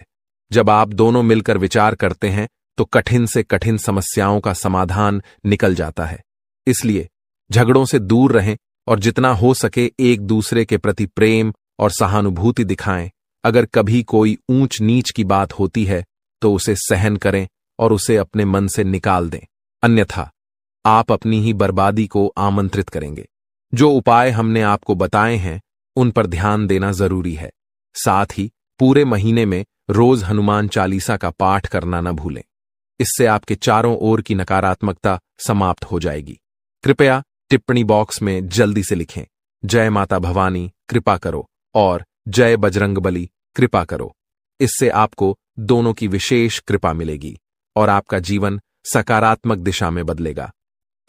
जब आप दोनों मिलकर विचार करते हैं तो कठिन से कठिन समस्याओं का समाधान निकल जाता है। इसलिए झगड़ों से दूर रहें और जितना हो सके एक दूसरे के प्रति प्रेम और सहानुभूति दिखाएं। अगर कभी कोई ऊंच नीच की बात होती है तो उसे सहन करें और उसे अपने मन से निकाल दें, अन्यथा आप अपनी ही बर्बादी को आमंत्रित करेंगे। जो उपाय हमने आपको बताए हैं उन पर ध्यान देना जरूरी है। साथ ही पूरे महीने में रोज हनुमान चालीसा का पाठ करना न भूलें। इससे आपके चारों ओर की नकारात्मकता समाप्त हो जाएगी। कृपया टिप्पणी बॉक्स में जल्दी से लिखें, जय माता भवानी कृपा करो और जय बजरंगबली कृपा करो। इससे आपको दोनों की विशेष कृपा मिलेगी और आपका जीवन सकारात्मक दिशा में बदलेगा।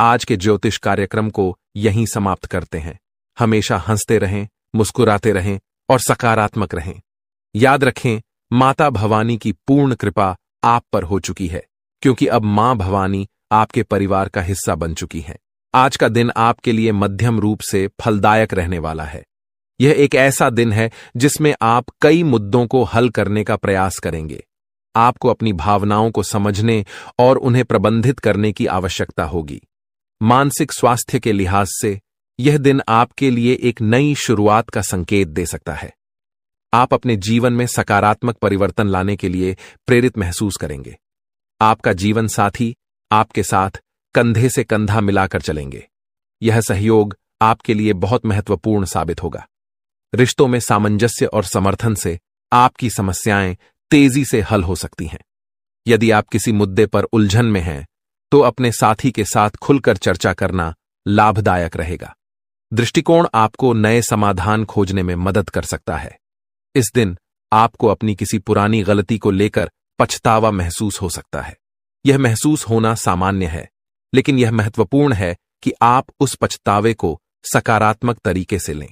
आज के ज्योतिष कार्यक्रम को यहीं समाप्त करते हैं। हमेशा हंसते रहें, मुस्कुराते रहें और सकारात्मक रहें। याद रखें, माता भवानी की पूर्ण कृपा आप पर हो चुकी है, क्योंकि अब मां भवानी आपके परिवार का हिस्सा बन चुकी हैं। आज का दिन आपके लिए मध्यम रूप से फलदायक रहने वाला है। यह एक ऐसा दिन है जिसमें आप कई मुद्दों को हल करने का प्रयास करेंगे। आपको अपनी भावनाओं को समझने और उन्हें प्रबंधित करने की आवश्यकता होगी। मानसिक स्वास्थ्य के लिहाज से यह दिन आपके लिए एक नई शुरुआत का संकेत दे सकता है। आप अपने जीवन में सकारात्मक परिवर्तन लाने के लिए प्रेरित महसूस करेंगे। आपका जीवन साथी आपके साथ कंधे से कंधा मिलाकर चलेंगे। यह सहयोग आपके लिए बहुत महत्वपूर्ण साबित होगा। रिश्तों में सामंजस्य और समर्थन से आपकी समस्याएं तेजी से हल हो सकती हैं। यदि आप किसी मुद्दे पर उलझन में हैं तो अपने साथी के साथ खुलकर चर्चा करना लाभदायक रहेगा। दृष्टिकोण आपको नए समाधान खोजने में मदद कर सकता है। इस दिन आपको अपनी किसी पुरानी गलती को लेकर पछतावा महसूस हो सकता है। यह महसूस होना सामान्य है, लेकिन यह महत्वपूर्ण है कि आप उस पछतावे को सकारात्मक तरीके से लें।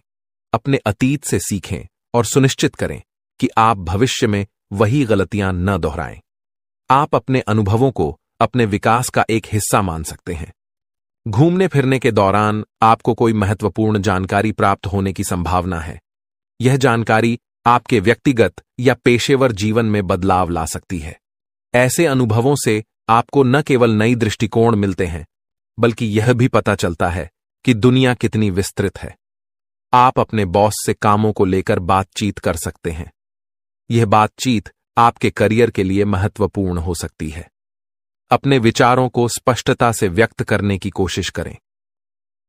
अपने अतीत से सीखें और सुनिश्चित करें कि आप भविष्य में वही गलतियां न दोहराएं। आप अपने अनुभवों को अपने विकास का एक हिस्सा मान सकते हैं। घूमने फिरने के दौरान आपको कोई महत्वपूर्ण जानकारी प्राप्त होने की संभावना है। यह जानकारी आपके व्यक्तिगत या पेशेवर जीवन में बदलाव ला सकती है। ऐसे अनुभवों से आपको न केवल नई दृष्टिकोण मिलते हैं, बल्कि यह भी पता चलता है कि दुनिया कितनी विस्तृत है। आप अपने बॉस से कामों को लेकर बातचीत कर सकते हैं। यह बातचीत आपके करियर के लिए महत्वपूर्ण हो सकती है। अपने विचारों को स्पष्टता से व्यक्त करने की कोशिश करें।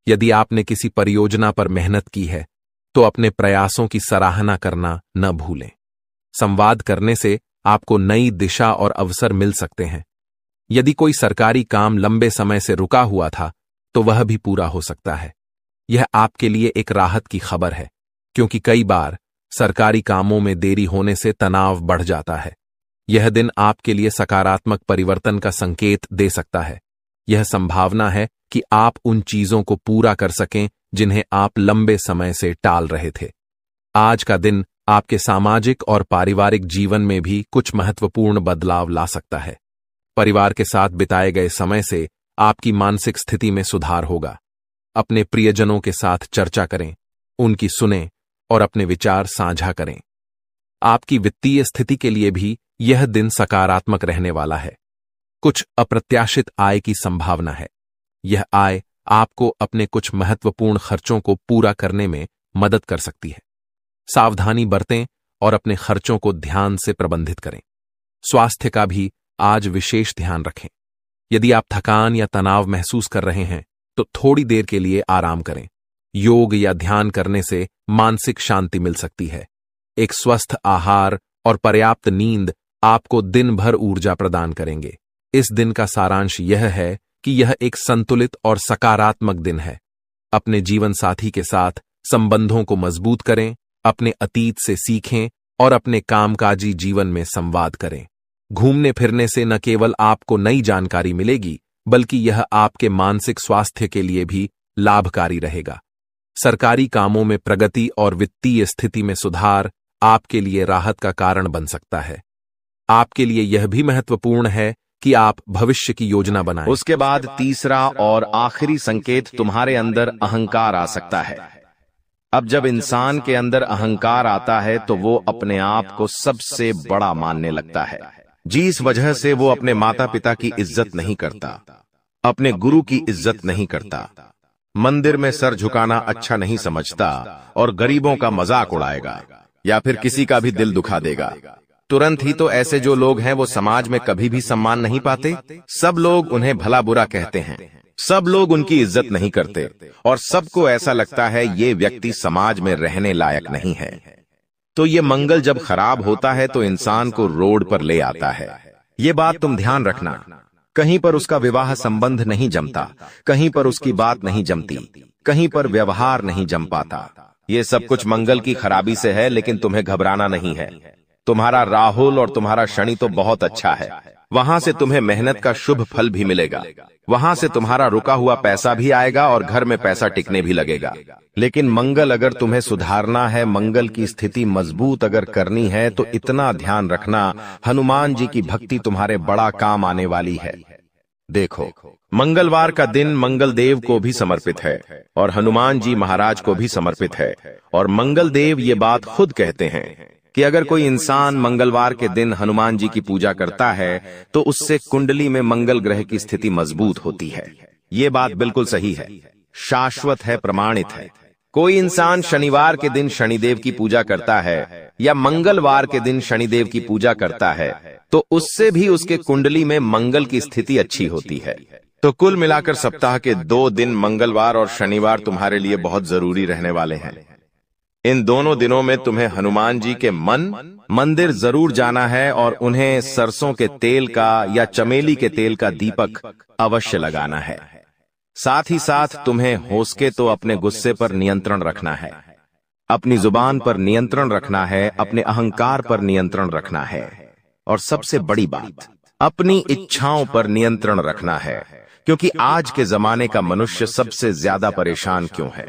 यदि आपने किसी परियोजना पर मेहनत की है तो अपने प्रयासों की सराहना करना न भूलें। संवाद करने से आपको नई दिशा और अवसर मिल सकते हैं। यदि कोई सरकारी काम लंबे समय से रुका हुआ था तो वह भी पूरा हो सकता है। यह आपके लिए एक राहत की खबर है, क्योंकि कई बार सरकारी कामों में देरी होने से तनाव बढ़ जाता है। यह दिन आपके लिए सकारात्मक परिवर्तन का संकेत दे सकता है। यह संभावना है कि आप उन चीजों को पूरा कर सकें जिन्हें आप लंबे समय से टाल रहे थे। आज का दिन आपके सामाजिक और पारिवारिक जीवन में भी कुछ महत्वपूर्ण बदलाव ला सकता है। परिवार के साथ बिताए गए समय से आपकी मानसिक स्थिति में सुधार होगा। अपने प्रियजनों के साथ चर्चा करें, उनकी सुनें और अपने विचार साझा करें। आपकी वित्तीय स्थिति के लिए भी यह दिन सकारात्मक रहने वाला है। कुछ अप्रत्याशित आय की संभावना है। यह आय आपको अपने कुछ महत्वपूर्ण खर्चों को पूरा करने में मदद कर सकती है। सावधानी बरतें और अपने खर्चों को ध्यान से प्रबंधित करें। स्वास्थ्य का भी आज विशेष ध्यान रखें। यदि आप थकान या तनाव महसूस कर रहे हैं तो थोड़ी देर के लिए आराम करें। योग या ध्यान करने से मानसिक शांति मिल सकती है। एक स्वस्थ आहार और पर्याप्त नींद आपको दिन भर ऊर्जा प्रदान करेंगे। इस दिन का सारांश यह है कि यह एक संतुलित और सकारात्मक दिन है। अपने जीवन साथी के साथ संबंधों को मजबूत करें, अपने अतीत से सीखें और अपने कामकाजी जीवन में संवाद करें। घूमने फिरने से न केवल आपको नई जानकारी मिलेगी, बल्कि यह आपके मानसिक स्वास्थ्य के लिए भी लाभकारी रहेगा। सरकारी कामों में प्रगति और वित्तीय स्थिति में सुधार आपके लिए राहत का कारण बन सकता है। आपके लिए यह भी महत्वपूर्ण है कि आप भविष्य की योजना बनाएं।
उसके बाद तीसरा और आखिरी संकेत, तुम्हारे अंदर अहंकार आ सकता है। अब जब इंसान के अंदर अहंकार आता है तो वो अपने आप को सबसे बड़ा मानने लगता है, जिस वजह से वो अपने माता पिता की इज्जत नहीं करता, अपने गुरु की इज्जत नहीं करता, मंदिर में सर झुकाना अच्छा नहीं समझता और गरीबों का मजाक उड़ाएगा या फिर किसी का भी दिल दुखा देगा। तुरंत ही तो ऐसे जो लोग हैं वो समाज में कभी भी सम्मान नहीं पाते। सब लोग उन्हें भला बुरा कहते हैं, सब लोग उनकी इज्जत नहीं करते और सबको ऐसा लगता है ये व्यक्ति समाज में रहने लायक नहीं है। तो ये मंगल जब खराब होता है तो इंसान को रोड पर ले आता है। ये बात तुम ध्यान रखना। कहीं पर उसका विवाह संबंध नहीं जमता, कहीं पर उसकी बात नहीं जमती, कहीं पर व्यवहार नहीं जम पाता। ये सब कुछ मंगल की खराबी से है, लेकिन तुम्हें घबराना नहीं है। तुम्हारा राहुल और तुम्हारा शनि तो बहुत अच्छा है। वहां से तुम्हें मेहनत का शुभ फल भी मिलेगा, वहां से तुम्हारा रुका हुआ पैसा भी आएगा और घर में पैसा टिकने भी लगेगा। लेकिन मंगल अगर तुम्हें सुधारना है, मंगल की स्थिति मजबूत अगर करनी है, तो इतना ध्यान रखना, हनुमान जी की भक्ति तुम्हारे बड़ा काम आने वाली है। देखो, मंगलवार का दिन मंगल देव को भी समर्पित है और हनुमान जी महाराज को भी समर्पित है। और मंगल देव ये बात खुद कहते हैं कि अगर कोई इंसान मंगलवार के दिन हनुमान जी की पूजा करता है तो उससे कुंडली में मंगल ग्रह की स्थिति मजबूत होती है। ये बात बिल्कुल सही है, शाश्वत है, प्रमाणित है। कोई इंसान शनिवार के दिन शनिदेव की पूजा करता है या मंगलवार के दिन शनिदेव की पूजा करता है तो उससे भी उसके कुंडली में मंगल की स्थिति अच्छी होती है। तो कुल मिलाकर सप्ताह के 2 दिन मंगलवार और शनिवार तुम्हारे लिए बहुत जरूरी रहने वाले हैं। इन दोनों दिनों में तुम्हें हनुमान जी के मंदिर जरूर जाना है और उन्हें सरसों के तेल का या चमेली के तेल का दीपक अवश्य लगाना है। साथ ही साथ तुम्हें हो सके तो अपने गुस्से पर नियंत्रण रखना है, अपनी जुबान पर नियंत्रण रखना है, अपने अहंकार पर नियंत्रण रखना है और सबसे बड़ी बात, अपनी इच्छाओं पर नियंत्रण रखना है। क्योंकि आज के जमाने का मनुष्य सबसे ज्यादा परेशान क्यों है?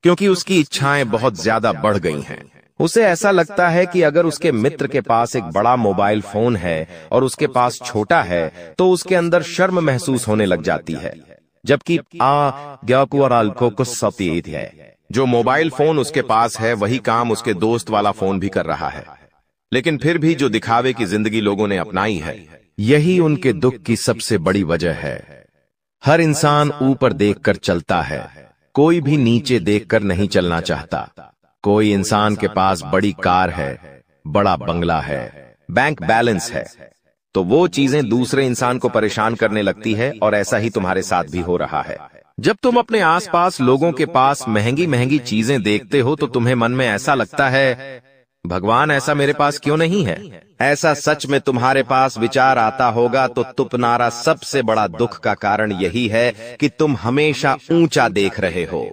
क्योंकि उसकी इच्छाएं बहुत ज्यादा बढ़ गई हैं। उसे ऐसा लगता है कि अगर उसके मित्र के पास एक बड़ा मोबाइल फोन है और उसके पास छोटा है तो उसके अंदर शर्म महसूस होने लग जाती है, जबकि है जो मोबाइल फोन उसके पास है वही काम उसके दोस्त वाला फोन भी कर रहा है। लेकिन फिर भी जो दिखावे की जिंदगी लोगों ने अपनाई है, यही उनके दुख की सबसे बड़ी वजह है। हर इंसान ऊपर देखकर चलता है, कोई भी नीचे देखकर नहीं चलना चाहता। कोई इंसान के पास बड़ी कार है, बड़ा बंगला है, बैंक बैलेंस है, तो वो चीजें दूसरे इंसान को परेशान करने लगती है और ऐसा ही तुम्हारे साथ भी हो रहा है। जब तुम अपने आसपास लोगों के पास महंगी महंगी चीजें देखते हो तो तुम्हें मन में ऐसा लगता है, भगवान ऐसा मेरे पास क्यों नहीं है? ऐसा सच में तुम्हारे पास विचार आता होगा तो तुम्हारा सबसे बड़ा दुख का कारण यही है कि तुम हमेशा ऊंचा देख रहे हो।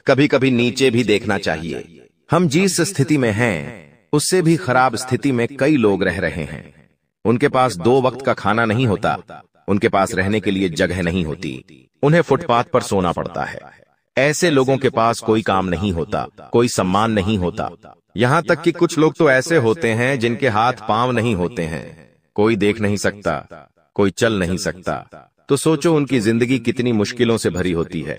कभी कभी नीचे भी देखना चाहिए। हम जिस स्थिति में हैं उससे भी खराब स्थिति में कई लोग रह रहे हैं। उनके पास 2 वक्त का खाना नहीं होता, उनके पास रहने के लिए जगह नहीं होती, उन्हें फुटपाथ पर सोना पड़ता है। ऐसे लोगों के पास कोई काम नहीं होता, कोई सम्मान नहीं होता। यहां तक कि कुछ लोग तो ऐसे होते हैं जिनके हाथ पांव नहीं होते हैं, कोई देख नहीं सकता, कोई चल नहीं सकता। तो सोचो उनकी जिंदगी कितनी मुश्किलों से भरी होती है।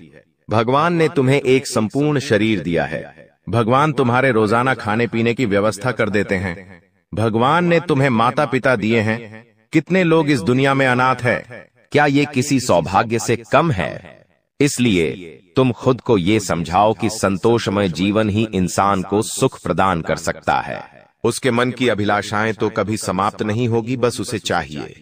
भगवान ने तुम्हें एक संपूर्ण शरीर दिया है, भगवान तुम्हारे रोजाना खाने पीने की व्यवस्था कर देते हैं, भगवान ने तुम्हें माता पिता दिए हैं। कितने लोग इस दुनिया में अनाथ है? क्या ये किसी सौभाग्य से कम है? इसलिए तुम खुद को ये समझाओ कि संतोषमय जीवन ही इंसान को सुख प्रदान कर सकता है। उसके मन की अभिलाषाएं तो कभी समाप्त नहीं होगी, बस उसे चाहिए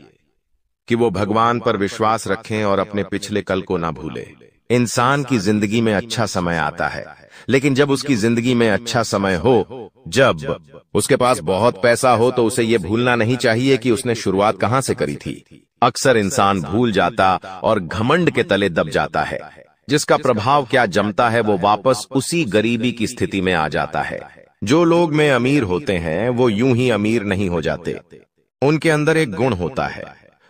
कि वो भगवान पर विश्वास रखें और अपने पिछले कल को ना भूले। इंसान की जिंदगी में अच्छा समय आता है, लेकिन जब उसकी जिंदगी में अच्छा समय हो, जब उसके पास बहुत पैसा हो, तो उसे ये भूलना नहीं चाहिए कि उसने शुरुआत कहां से करी थी। अक्सर इंसान भूल जाता और घमंड के तले दब जाता है, जिसका प्रभाव क्या जमता है वो वापस उसी गरीबी की स्थिति में आ जाता है। जो लोग में अमीर होते हैं वो यूं ही अमीर नहीं हो जाते, उनके अंदर एक गुण होता है।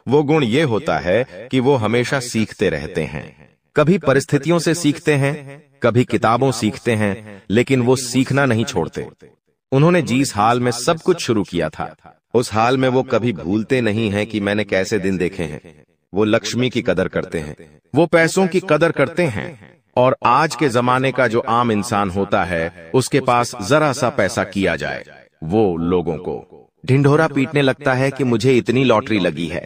वो गुण ये होता है कि वो हमेशा सीखते रहते हैं। कभी परिस्थितियों से सीखते हैं, कभी किताबों सीखते हैं, लेकिन वो सीखना नहीं छोड़ते। उन्होंने जिस हाल में सब कुछ शुरू किया था, उस हाल में वो कभी भूलते नहीं हैं कि मैंने कैसे दिन देखे हैं। वो लक्ष्मी की कदर करते हैं, वो पैसों की कदर करते हैं। और आज के जमाने का जो आम इंसान होता है, उसके पास जरा सा पैसा किया जाए, वो लोगों को ढिंढोरा पीटने लगता है कि मुझे इतनी लॉटरी लगी है,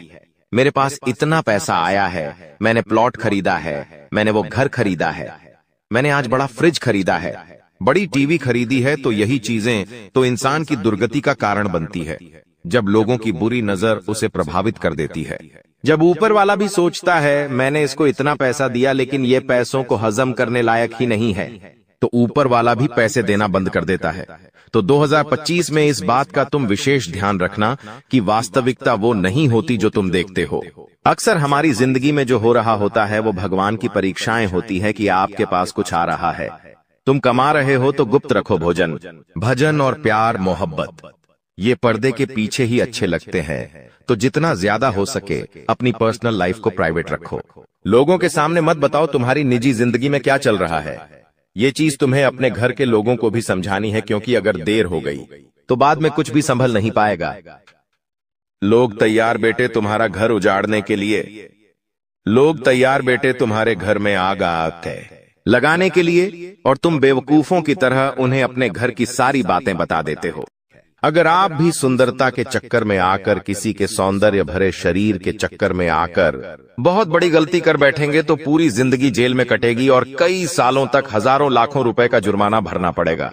मेरे पास इतना पैसा आया है, मैंने प्लॉट खरीदा है, मैंने वो घर खरीदा है, मैंने आज बड़ा फ्रिज खरीदा है, बड़ी टीवी खरीदी है। तो यही चीजें तो इंसान की दुर्गति का कारण बनती है, जब लोगों की बुरी नजर उसे प्रभावित कर देती है। जब ऊपर वाला भी सोचता है मैंने इसको इतना पैसा दिया लेकिन ये पैसों को हजम करने लायक ही नहीं है, तो ऊपर वाला भी पैसे देना बंद कर देता है। तो 2025 में इस बात का तुम विशेष ध्यान रखना कि वास्तविकता वो नहीं होती जो तुम देखते हो। अक्सर हमारी जिंदगी में जो हो रहा होता है वो भगवान की परीक्षाएं होती है कि आपके पास कुछ आ रहा है। तुम कमा रहे हो तो गुप्त रखो भोजन, भजन और प्यार मोहब्बत, ये पर्दे के पीछे ही अच्छे लगते हैं। तो जितना ज्यादा हो सके अपनी पर्सनल लाइफ को प्राइवेट रखो। लोगों के सामने मत बताओ तुम्हारी निजी जिंदगी में क्या चल रहा है। ये चीज तुम्हें अपने घर के लोगों को भी समझानी है, क्योंकि अगर देर हो गई तो बाद में कुछ भी संभल नहीं पाएगा। लोग तैयार बेटे तुम्हारा घर उजाड़ने के लिए, लोग तैयार बेटे तुम्हारे घर में आग लगाने के लिए, और तुम बेवकूफों की तरह उन्हें अपने घर की सारी बातें बता देते हो। अगर आप भी सुंदरता के चक्कर में आकर, किसी के सौंदर्य भरे शरीर के चक्कर में आकर बहुत बड़ी गलती कर बैठेंगे तो पूरी जिंदगी जेल में कटेगी और कई सालों तक हजारों लाखों रुपए का जुर्माना भरना पड़ेगा।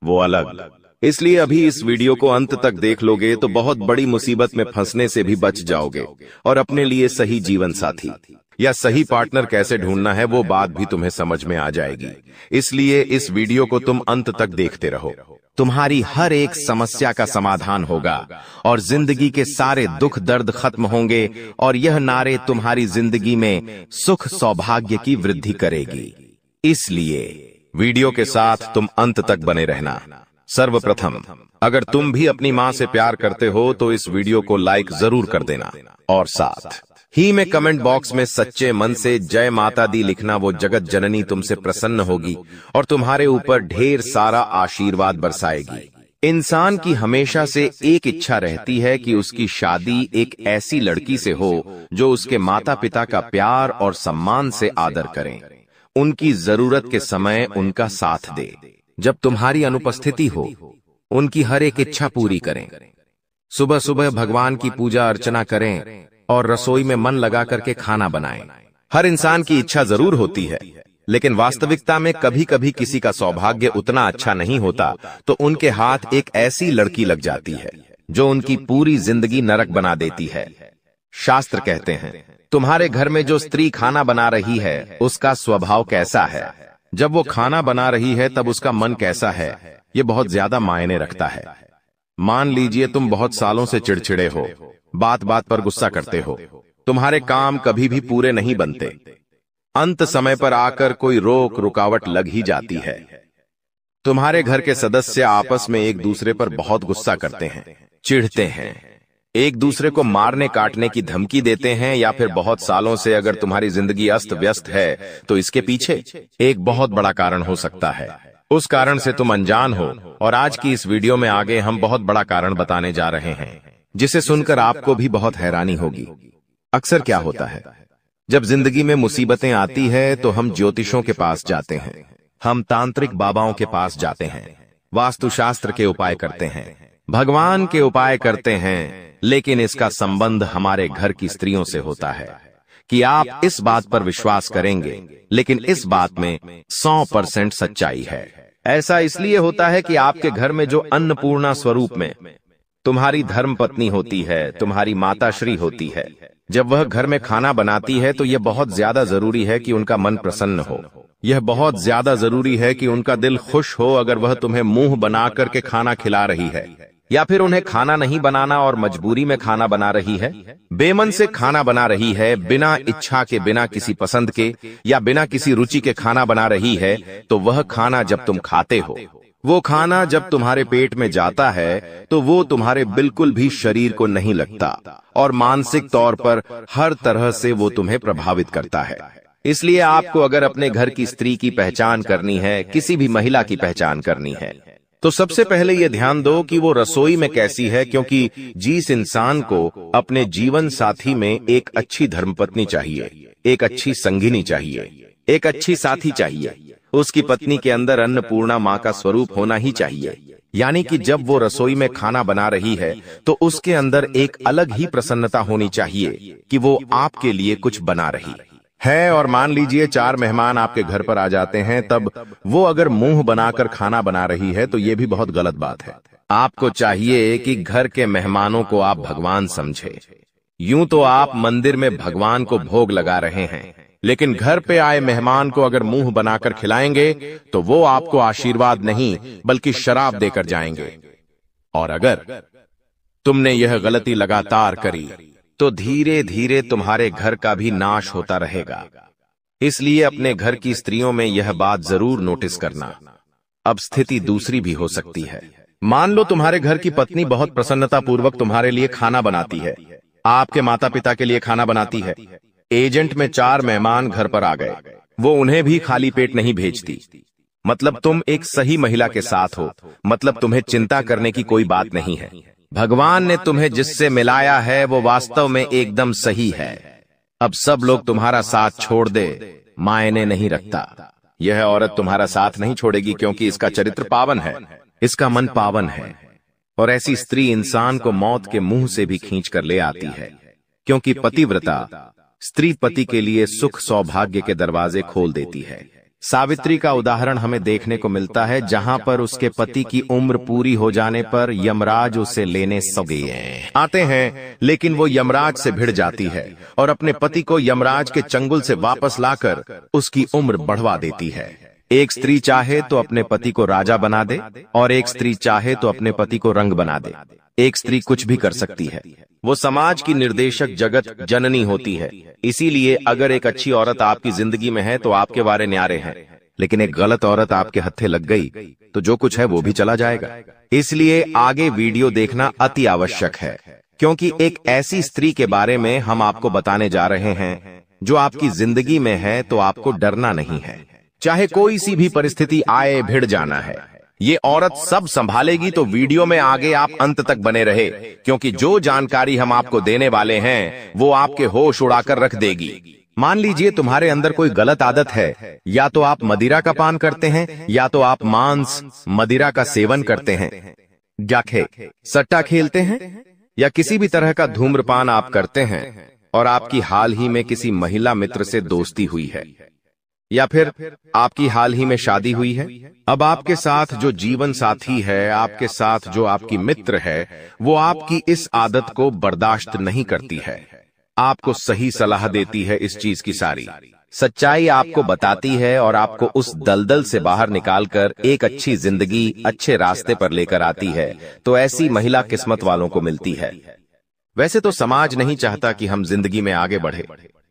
वो अलग। इसलिए अभी इस वीडियो को अंत तक देख लोगे तो बहुत बड़ी मुसीबत में फंसने से भी बच जाओगे, और अपने लिए सही जीवन साथी या सही पार्टनर कैसे ढूंढना है वो बात भी तुम्हें समझ में आ जाएगी। इसलिए इस वीडियो को तुम अंत तक देखते रहो। तुम्हारी हर एक समस्या का समाधान होगा और जिंदगी के सारे दुख दर्द खत्म होंगे, और यह नारे तुम्हारी जिंदगी में सुख सौभाग्य की वृद्धि करेगी। इसलिए वीडियो के साथ तुम अंत तक बने रहना। सर्वप्रथम, अगर तुम भी अपनी मां से प्यार करते हो तो इस वीडियो को लाइक जरूर कर देना, और साथ ही में कमेंट बॉक्स में सच्चे मन से जय माता दी लिखना। वो जगत जननी तुमसे प्रसन्न होगी और तुम्हारे ऊपर ढेर सारा आशीर्वाद बरसाएगी। इंसान की हमेशा से एक इच्छा रहती है कि उसकी शादी एक ऐसी लड़की से हो जो उसके माता पिता का प्यार और सम्मान से आदर करें, उनकी जरूरत के समय उनका साथ दे, जब तुम्हारी अनुपस्थिति हो उनकी हर एक इच्छा पूरी करें। सुबह सुबह भगवान की पूजा अर्चना करें और रसोई में मन लगा करके खाना बनाएं। हर इंसान की इच्छा जरूर होती है, लेकिन वास्तविकता में कभी कभी किसी का सौभाग्य उतना अच्छा नहीं होता, तो उनके हाथ एक ऐसी लड़की लग जाती है जो उनकी पूरी जिंदगी नरक बना देती है। शास्त्र कहते हैं, तुम्हारे घर में जो स्त्री खाना बना रही है उसका स्वभाव कैसा है, जब वो खाना बना रही है तब उसका मन कैसा है, ये बहुत ज्यादा मायने रखता है। मान लीजिए तुम बहुत सालों से चिड़चिड़े हो, बात बात पर गुस्सा करते हो, तुम्हारे काम कभी भी पूरे नहीं बनते, अंत समय पर आकर कोई रोक रुकावट लग ही जाती है। तुम्हारे घर के सदस्य आपस में एक दूसरे पर बहुत गुस्सा करते हैं, चिढ़ते हैं, एक दूसरे को मारने काटने की धमकी देते हैं, या फिर बहुत सालों से अगर तुम्हारी जिंदगी अस्त व्यस्त है तो इसके पीछे एक बहुत बड़ा कारण हो सकता है। उस कारण से तुम अनजान हो, और आज की इस वीडियो में आगे हम बहुत बड़ा कारण बताने जा रहे हैं, जिसे सुनकर आपको भी बहुत हैरानी होगी। अक्सर क्या होता है, जब जिंदगी में मुसीबतें आती है तो हम ज्योतिषों के पास जाते हैं, हम तांत्रिक बाबाओं के पास जाते हैं, वास्तुशास्त्र के उपाय करते हैं, भगवान के उपाय करते हैं, लेकिन इसका संबंध हमारे घर की स्त्रियों से होता है कि आप इस बात पर विश्वास करेंगे, लेकिन इस बात में 100% सच्चाई है। ऐसा इसलिए होता है कि आपके घर में जो अन्नपूर्णा स्वरूप में तुम्हारी धर्म पत्नी होती है, तुम्हारी माताश्री होती है, जब वह घर में खाना बनाती है तो यह बहुत ज्यादा जरूरी है कि उनका मन प्रसन्न हो, यह बहुत ज्यादा जरूरी है कि उनका दिल खुश हो अगर वह तुम्हें मुंह बना करके खाना खिला रही है, या फिर उन्हें खाना नहीं बनाना और मजबूरी में खाना बना रही है, बेमन से खाना बना रही है, बिना इच्छा के, बिना किसी पसंद के या बिना किसी रुचि के खाना बना रही है, तो वह खाना जब तुम खाते हो वो खाना जब तुम्हारे पेट में जाता है तो वो तुम्हारे बिल्कुल भी शरीर को नहीं लगता और मानसिक तौर पर हर तरह से वो तुम्हें प्रभावित करता है। इसलिए आपको अगर अपने घर की स्त्री की पहचान करनी है, किसी भी महिला की पहचान करनी है, तो सबसे पहले ये ध्यान दो कि वो रसोई में कैसी है, क्योंकि जिस इंसान को अपने जीवन साथी में एक अच्छी धर्मपत्नी चाहिए, एक अच्छी संगिनी चाहिए, एक अच्छी साथी चाहिए, उसकी पत्नी के अंदर अन्नपूर्णा माँ का स्वरूप होना ही चाहिए। यानी कि जब वो रसोई में खाना बना रही है तो उसके अंदर एक अलग ही प्रसन्नता होनी चाहिए कि वो आपके लिए कुछ बना रही है। और मान लीजिए 4 मेहमान आपके घर पर आ जाते हैं, तब वो अगर मुंह बनाकर खाना बना रही है तो ये भी बहुत गलत बात है। आपको चाहिए कि घर के मेहमानों को आप भगवान समझे। यूं तो आप मंदिर में भगवान को भोग लगा रहे हैं, लेकिन घर पे आए मेहमान को अगर मुंह बनाकर खिलाएंगे तो वो आपको आशीर्वाद नहीं बल्कि शराब देकर जाएंगे। और अगर तुमने यह गलती लगातार करी तो धीरे धीरे तुम्हारे घर का भी नाश होता रहेगा। इसलिए अपने घर की स्त्रियों में यह बात जरूर नोटिस करना। अब स्थिति दूसरी भी हो सकती है। मान लो तुम्हारे घर की पत्नी बहुत प्रसन्नता पूर्वक तुम्हारे लिए खाना बनाती है, आपके माता पिता के लिए खाना बनाती है। एजेंट में 4 मेहमान घर पर आ गए, वो उन्हें भी खाली पेट नहीं भेजती। मतलब तुम एक सही महिला के साथ हो, मतलब तुम्हें चिंता करने की कोई बात नहीं है। भगवान ने तुम्हें जिससे मिलाया है वो वास्तव में एकदम सही है। अब सब लोग तुम्हारा साथ छोड़ दे, मायने नहीं रखता। यह औरत तुम्हारा साथ नहीं छोड़ेगी क्योंकि इसका चरित्र पावन है, इसका मन पावन है। और ऐसी स्त्री इंसान को मौत के मुंह से भी खींच कर ले आती है, क्योंकि पतिव्रता स्त्री पति के लिए सुख सौभाग्य के दरवाजे खोल देती है। सावित्री का उदाहरण हमें देखने को मिलता है, जहां पर उसके पति की उम्र पूरी हो जाने पर यमराज उसे लेने सवेरे आते हैं, लेकिन वो यमराज से भिड़ जाती है और अपने पति को यमराज के चंगुल से वापस लाकर उसकी उम्र बढ़वा देती है। एक स्त्री चाहे तो अपने पति को राजा बना दे और एक स्त्री चाहे तो अपने पति को रंग बना दे। एक स्त्री कुछ भी कर सकती है, वो समाज की निर्देशक जगत जननी होती है। इसीलिए अगर एक अच्छी औरत आपकी जिंदगी में है तो आपके वारे न्यारे हैं, लेकिन एक गलत औरत आपके हत्थे लग गई तो जो कुछ है वो भी चला जाएगा। इसलिए आगे वीडियो देखना अति आवश्यक है, क्योंकि एक ऐसी स्त्री के बारे में हम आपको बताने जा रहे हैं जो आपकी जिंदगी में है, तो आपको डरना नहीं है। चाहे कोई सी भी परिस्थिति आए, भिड़ जाना है। ये औरत सब संभालेगी, तो वीडियो में आगे आप अंत तक बने रहे, क्योंकि जो जानकारी हम आपको देने वाले हैं वो आपके होश उड़ाकर रख देगी। मान लीजिए तुम्हारे अंदर कोई गलत आदत है, या तो आप मदिरा का पान करते हैं, या तो आप मांस मदिरा का सेवन करते हैं, जाखे सट्टा खेलते हैं, या किसी भी तरह का धूम्रपान आप करते हैं और आपकी हाल ही में किसी महिला मित्र से दोस्ती हुई है, या फिर आपकी हाल ही में शादी हुई है। अब आपके साथ जो जीवन साथी है, आपके साथ जो आपकी मित्र है, वो आपकी इस आदत को बर्दाश्त नहीं करती है, आपको सही सलाह देती है, इस चीज की सारी सच्चाई आपको बताती है और आपको उस दलदल से बाहर निकालकर एक अच्छी जिंदगी, अच्छे रास्ते पर लेकर आती है। तो ऐसी महिला किस्मत वालों को मिलती है। वैसे तो समाज नहीं चाहता कि हम जिंदगी में आगे बढ़े,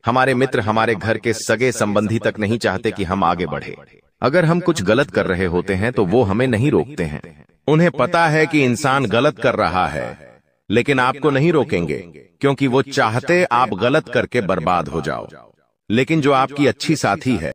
हमारे मित्र, हमारे घर के सगे संबंधी तक नहीं चाहते कि हम आगे बढ़े। अगर हम कुछ गलत कर रहे होते हैं तो वो हमें नहीं रोकते हैं। उन्हें पता है कि इंसान गलत कर रहा है, लेकिन आपको नहीं रोकेंगे, क्योंकि वो चाहते आप गलत करके बर्बाद हो जाओ। लेकिन जो आपकी अच्छी साथी है,